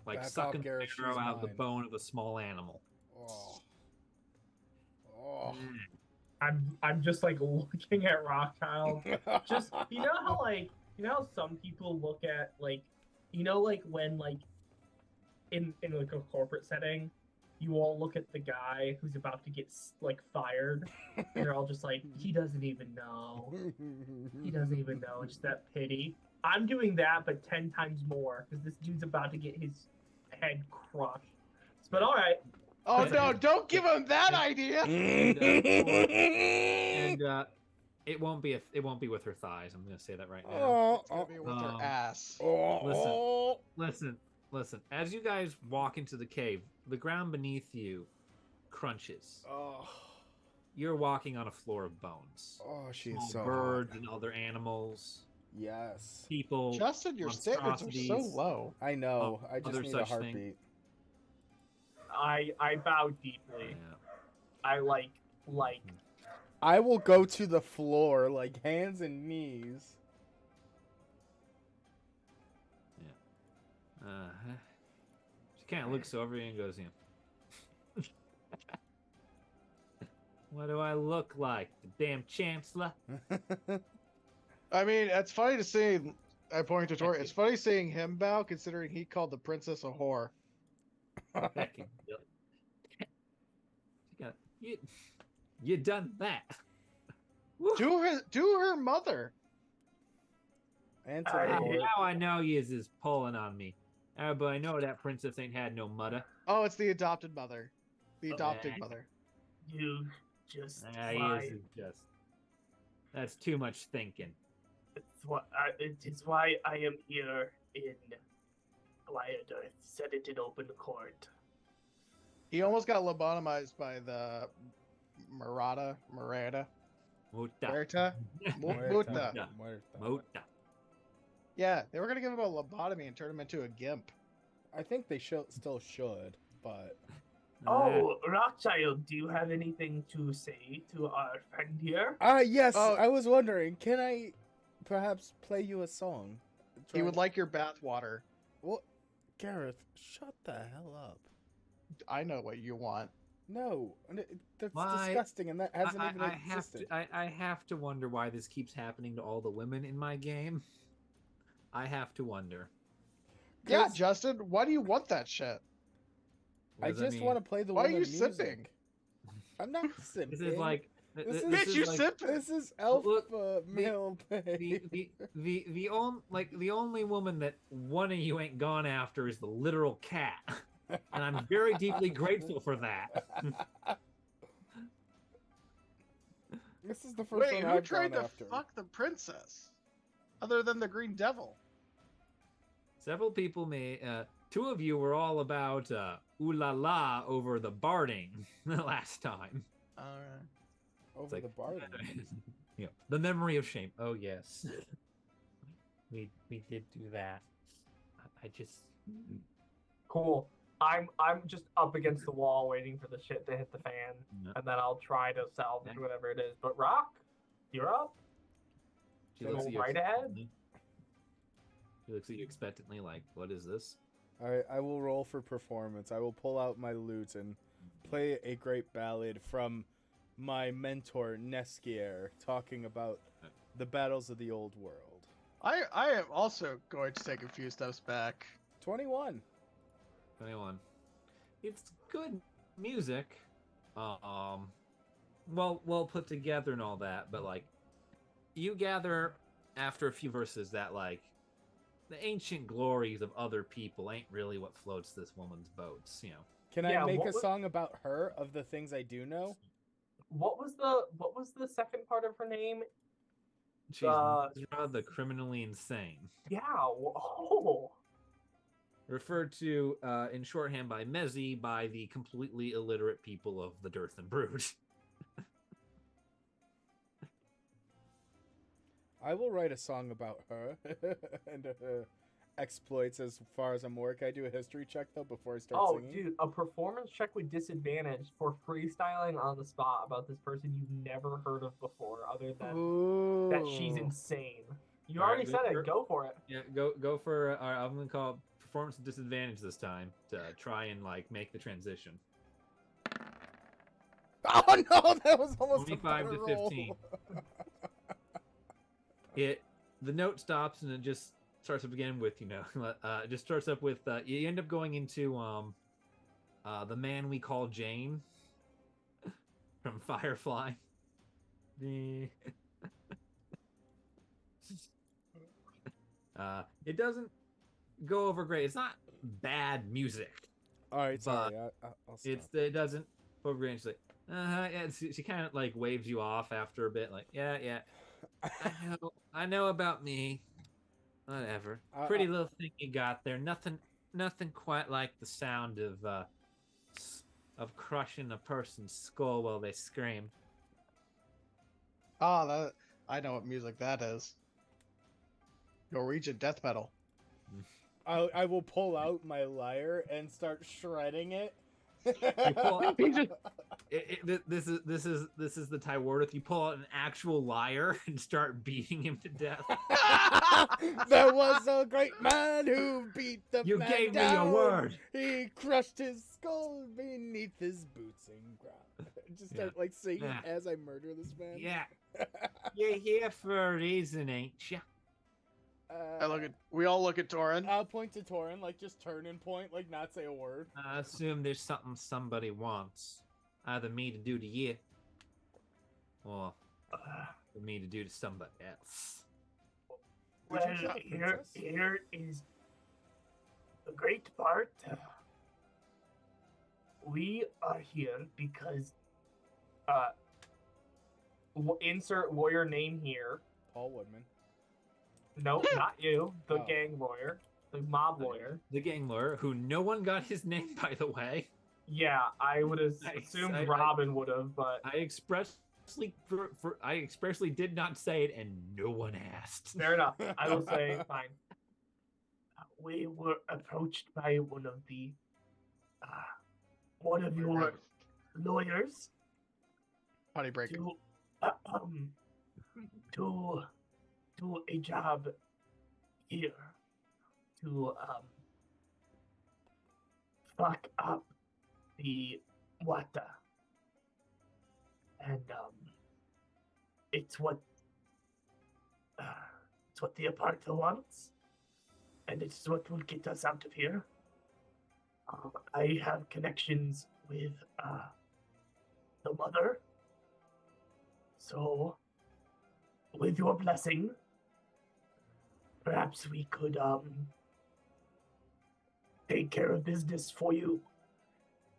like Back sucking off, the Gareth, marrow she's out of the mine. bone of a small animal. I'm just like looking at Rothschild. Just you know how some people look at like like when like in like a corporate setting, you all look at the guy who's about to get like fired, and they're all just like, he doesn't even know. He doesn't even know. It's that pity. I'm doing that, but 10 times more because this dude's about to get his head crushed. But all right. Oh no! Don't give him that idea. And it won't be with her thighs. I'm gonna say that right now. It's gonna be with her ass. Listen. As you guys walk into the cave, the ground beneath you crunches. You're walking on a floor of bones. She is Small so birds hot. and other animals. Yes. People. Justin, your standards are so monstrosities. low. I know. I just other need a such heartbeat. thing. I bow deeply. Yeah. I like. I will go to the floor, like hands and knees. She kind of looks over you and goes, what do I look like? The damn chancellor? I mean, it's funny to see. I point to Torren. It's funny seeing him bow, considering he called the princess a whore. You done that. To her mother. And to the court. Now I know yous is pulling on me. But I know that princess ain't had no mother. Oh, it's the adopted mother. The adopted mother. You just Yous is just. That's too much thinking. it is why I am here in Tywardearth. Set it in open court. He almost got lobotomized by the Murata. Muta. Muta. Yeah, they were gonna give him a lobotomy and turn him into a gimp. I think they still should, but Oh, Rothschild, do you have anything to say to our friend here? yes, Oh. I was wondering, can I perhaps play you a song? He would like your bath water. What? Gareth, shut the hell up. I know what you want. No, that's Why- disgusting, and that hasn't even I have existed. to. I have to wonder why this keeps happening to all the women in my game. I have to wonder. Yeah, 'Cause Justin, why do you want that shit? I What does that just mean? want to play the Why are woman you music. sipping? I'm not sipping. This is like. This is- Bitch, you like, sipping? This is alpha Look, male pay. the only woman that one of you ain't gone after is the literal cat, and I'm very deeply grateful for that. This is the first Wait, one who I've tried gone to after. fuck the princess? Other than the Green Devil. Several people may. Two of you were all about ooh la la over the barding the last time. Over like- the bar. Yeah, the memory of shame. Oh yes, we did do that. I just. Cool. I'm just up against the wall waiting for the shit to hit the fan, No. and then I'll try to salvage Okay. whatever it is. But Rock, you're up. She Go looks at you right ahead. expectantly. She looks at you expectantly, like, "What is this?" Alright, I will roll for performance. I will pull out my lute and play a great ballad from my mentor Neskier, talking about the battles of the old world. I am also going to take a few steps back. 21. 21. It's good music. Well put together and all that, but like, you gather after a few verses that like, the ancient glories of other people ain't really what floats this woman's boats, you know. Can Yeah, I make what a was- song about her of the things I do know? What was the second part of her name? She's Narza, the criminally insane. Yeah. Oh. Referred to in shorthand by Mezzi by the completely illiterate people of the Dearth and Brood. I will write a song about her and her exploits as far as I'm aware. Can I do a history check though before I start Oh, singing? dude, a performance check with disadvantage for freestyling on the spot about this person you've never heard of before, other than that she's Ooh. insane. You All right, already go said for it. it. Go for it. Yeah, go for. I'm gonna call it performance disadvantage this time to try and like make the transition. Oh no, that was almost a 25 better to roll. 15. The note stops and it just starts up again with it just starts up with you end up going into the man we call Jane from Firefly. It doesn't go over great. It's not bad music. All right, sorry. But I'll stop. it doesn't go over great. And she's like, yeah. She kind of like waves you off after a bit, like, yeah. I know about me. Whatever. Pretty little thing you got there. Nothing quite like the sound of crushing a person's skull while they scream. Ah, I know what music that is. Norwegian death metal. I will pull out my lyre and start shredding it. This is the Tywardearth. You pull out an actual lyre and start beating him to death. There was a great man who beat the You man gave down. me your word. He crushed his skull beneath his boots and ground. Just start like singing Yeah. as I murder this man. Yeah, you're here for a reason, ain't ya? We all look at Torren. I'll point to Torren, like just turn and point, like not say a word. I assume there's something somebody wants, either me to do to you, or for me to do to somebody else. Would Well, you shot, here princess? is the great part. We are here because Insert lawyer name here. Paul Woodman. No, not you. The Oh. gang lawyer. The mob lawyer. The gang lawyer, who no one got his name, by the way. Yeah, I would have Nice. assumed Robin would have, but I expressly I expressly did not say it, and no one asked. fair enough. I will say fine. we were approached by one of your lawyers Potty break. to do a job here to fuck up the water, and it's what the apartment wants, and it's what will get us out of here. I have connections with the mother, so with your blessing, perhaps we could take care of business for you,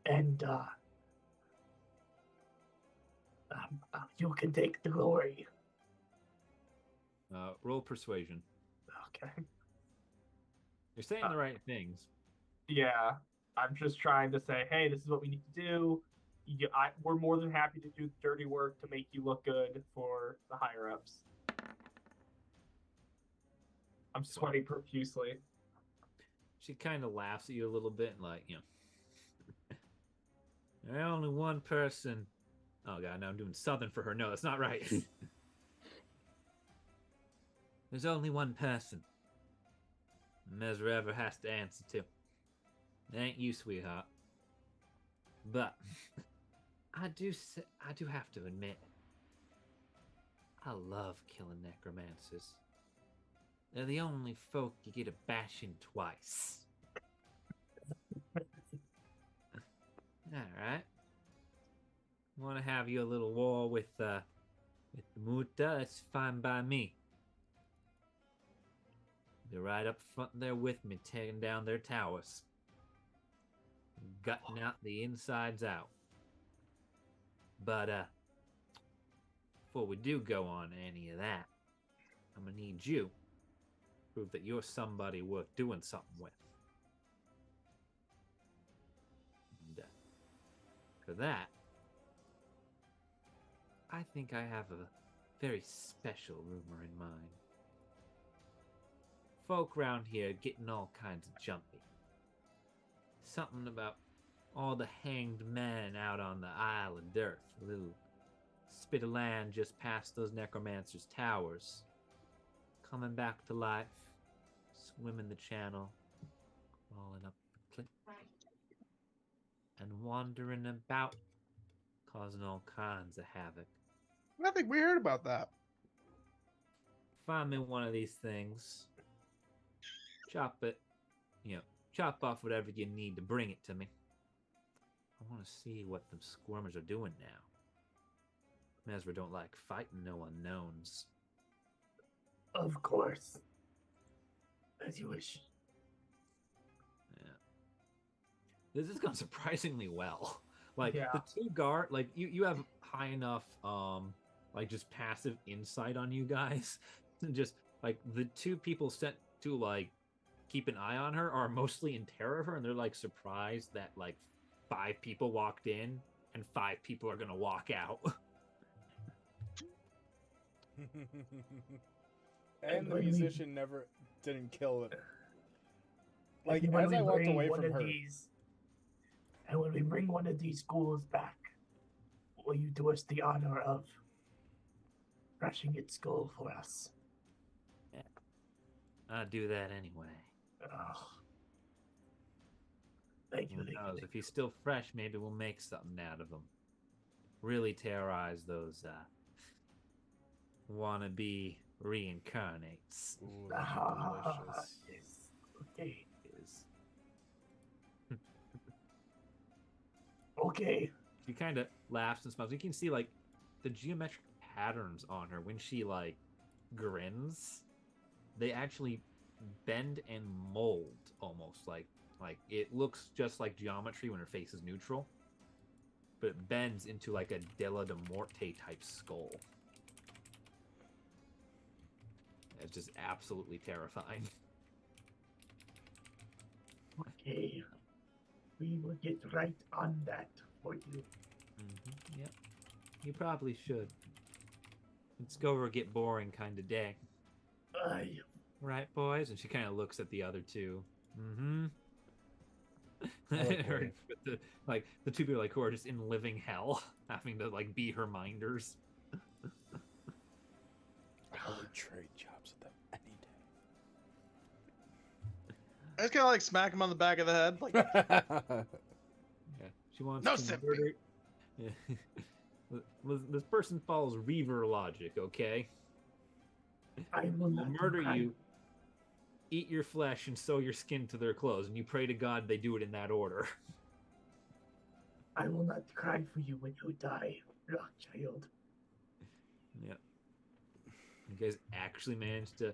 and you can take the glory. Roll persuasion. Okay. You're saying the right things. yeah, I'm just trying to say, hey, this is what we need to do. We're more than happy to do the dirty work to make you look good for the higher ups. I'm sweating profusely. She kind of laughs at you a little bit, like, there's only one person. Oh god, now I'm doing Southern for her. No, that's not right. There's only one person Mesra ever has to answer to. It ain't you, sweetheart. But I do have to admit, I love killing necromancers. They're the only folk you get a bashing twice. Alright. Want to have you a little war with the Muta? That's fine by me. They're right up front there with me, tearing down their towers. Gutting out the insides out. But, before we do go on any of that, I'm gonna need you to prove that you're somebody worth doing something with. And, for that, I think I have very special rumor in mind. Folk round here getting all kinds of jumpy. Something about all the hanged men out on the Isle of Dearth, a little spit of land just past those necromancers' towers, coming back to life, swimming the channel, crawling up the cliff, and wandering about, causing all kinds of havoc. I think we heard about that. Find me one of these things, chop it, chop off whatever you need to bring it to me. I want to see what them squirmers are doing now. Mesra don't like fighting no unknowns. Of course. As you wish. Yeah. This has gone surprisingly well. Like Yeah. the two guard, like you have high enough like just passive insight on you guys. Just like the two people sent to like keep an eye on her are mostly in terror of her, and they're like surprised that like 5 people walked in and 5 people are gonna walk out. And the when we- musician never didn't kill it. Like, And when as we I walked bring away one from of her, and when we bring one of these schools back, will you do us the honor of crushing its skull for us? I do that anyway. Oh. Thank you. Who knows? If he's still fresh, maybe we'll make something out of him. Really terrorize those wannabe reincarnates. ooh, that'd be delicious. Yes. Okay. Is Okay. she kind of laughs and smiles. You can see like the geometric patterns on her when she like grins. They actually bend and mold almost like it looks just like geometry when her face is neutral, but it bends into like a Della de Morte type skull. It's just absolutely terrifying. Okay. We will get right on that for you. Yep. You probably should. Let's go or get boring kind of day. Aye. Right, boys? And she kind of looks at the other two. Mm-hmm. I like Her- wave. with the two people like who are just in living hell, having to like be her minders. I would trade jobs with them any I just kind of like smack him on the back of the head. Like, day. Yeah, she wants No to simping. murder. Yeah. This person follows Reaver logic, okay? I will They'll not do murder crime. you, eat your flesh, and sew your skin to their clothes, and you pray to God they do it in that order. I will not cry for you when you die, Rothschild. Yep. You guys actually managed to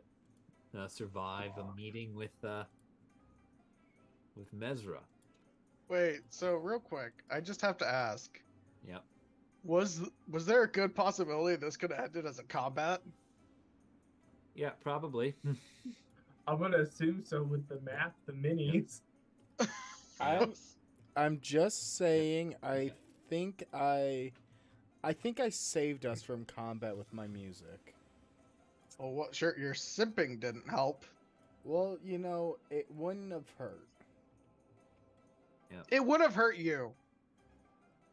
survive a meeting with Mesra. wait, so real quick, I just have to ask: Yep. was there a good possibility this could have ended as a combat? Yeah, probably. I'm gonna assume so with the map, the minis. I'm just saying. I think I saved us from combat with my music. Well, what? Sure, your simping didn't help. Well, it wouldn't have hurt. It would have hurt you.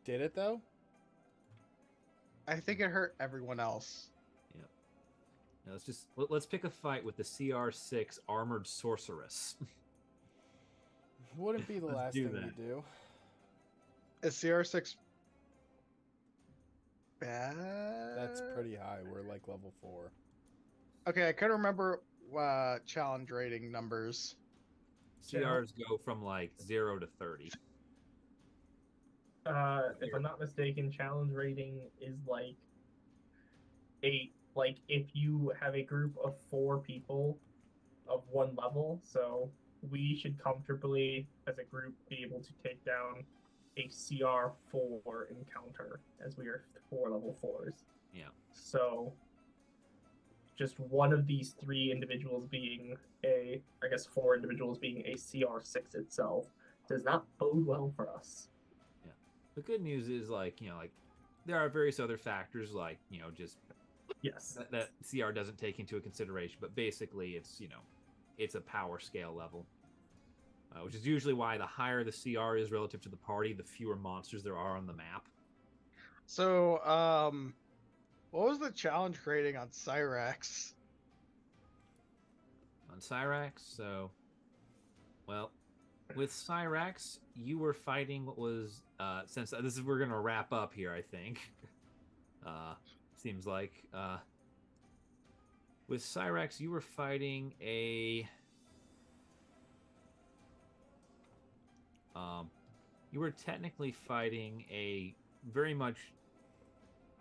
Did it though? I think it hurt everyone else. Now let's pick a fight with the CR6 armored sorceress. Wouldn't be the Let's last do thing we that. do. Is CR6 bad? That's pretty high. We're like level 4. Okay, I couldn't remember challenge rating numbers. CRs go from like 0 to 30. If I'm not mistaken, challenge rating is like 8. Like if you have a group of 4 people of 1 level, so we should comfortably, as a group, be able to take down a CR4 encounter, as we are 4 level 4s. Yeah. So just one of these 3 individuals being I guess 4 individuals being a CR6 itself does not bode well for us. The good news is like there are various other factors like just Yes. that CR doesn't take into consideration, but basically it's it's a power scale level, which is usually why the higher the CR is relative to the party, the fewer monsters there are on the map. So, what was the challenge rating on Cyrax? On Cyrax, so well, with Cyrax, you were fighting what was since this is we're gonna wrap up here, I think. Seems like with Cyrax, you were fighting a you were technically fighting a very much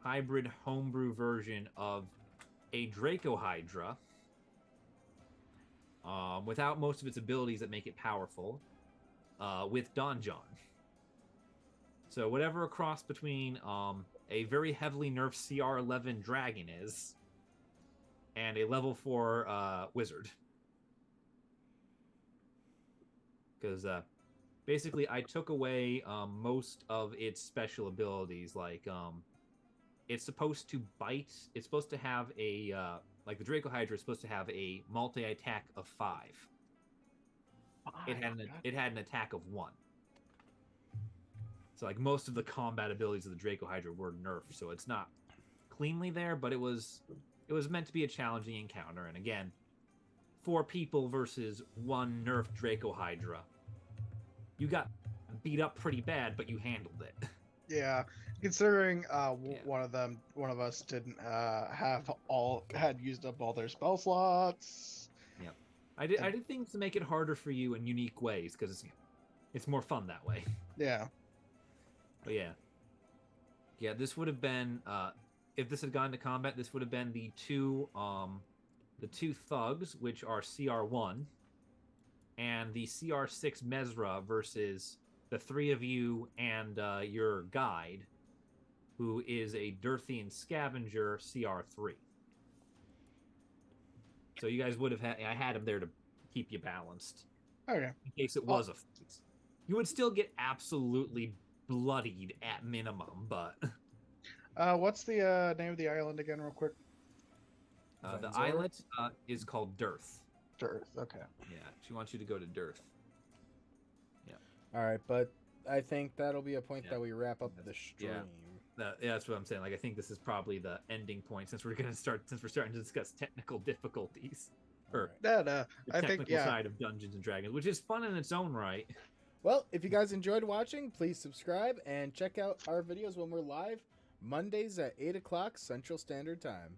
hybrid homebrew version of a Draco Hydra, without most of its abilities that make it powerful, with Donjon. So whatever a cross between a very heavily nerfed CR11 dragon is, and a level 4 wizard. Because basically I took away most of its special abilities, like it's supposed to bite. It's supposed to have a like the Draco Hydra is supposed to have a multi-attack of 5. It had an attack of 1. So like most of the combat abilities of the Draco Hydra were nerfed, so it's not cleanly there, but it was meant to be a challenging encounter. And again, 4 people versus 1 nerfed Draco Hydra. You got beat up pretty bad, but you handled it. Yeah, considering one of us didn't had used up all their spell slots. Yeah, I did things to make it harder for you in unique ways because it's more fun that way. Yeah. But yeah, this would have been if this had gone to combat, this would have been the two thugs, which are CR1, and the CR6 Mesra versus the 3 of you and your guide, who is a Dirthian Scavenger CR3. So you guys would have I had him there to keep you balanced. Okay. In case it was a fight. You would still get absolutely bloodied at minimum, but what's the name of the island again, real quick? the islet is called Dearth. Dearth. Okay. Yeah, she wants you to go to Dearth. All right, but I think that'll be a point Yeah. that we wrap up the stream. Yeah, that's what I'm saying. Like, I think this is probably the ending point since we're starting to discuss technical difficulties or No, the I technical think side of Dungeons and Dragons, which is fun in its own right. Well, if you guys enjoyed watching, please subscribe and check out our videos when we're live Mondays at 8 o'clock Central Standard Time.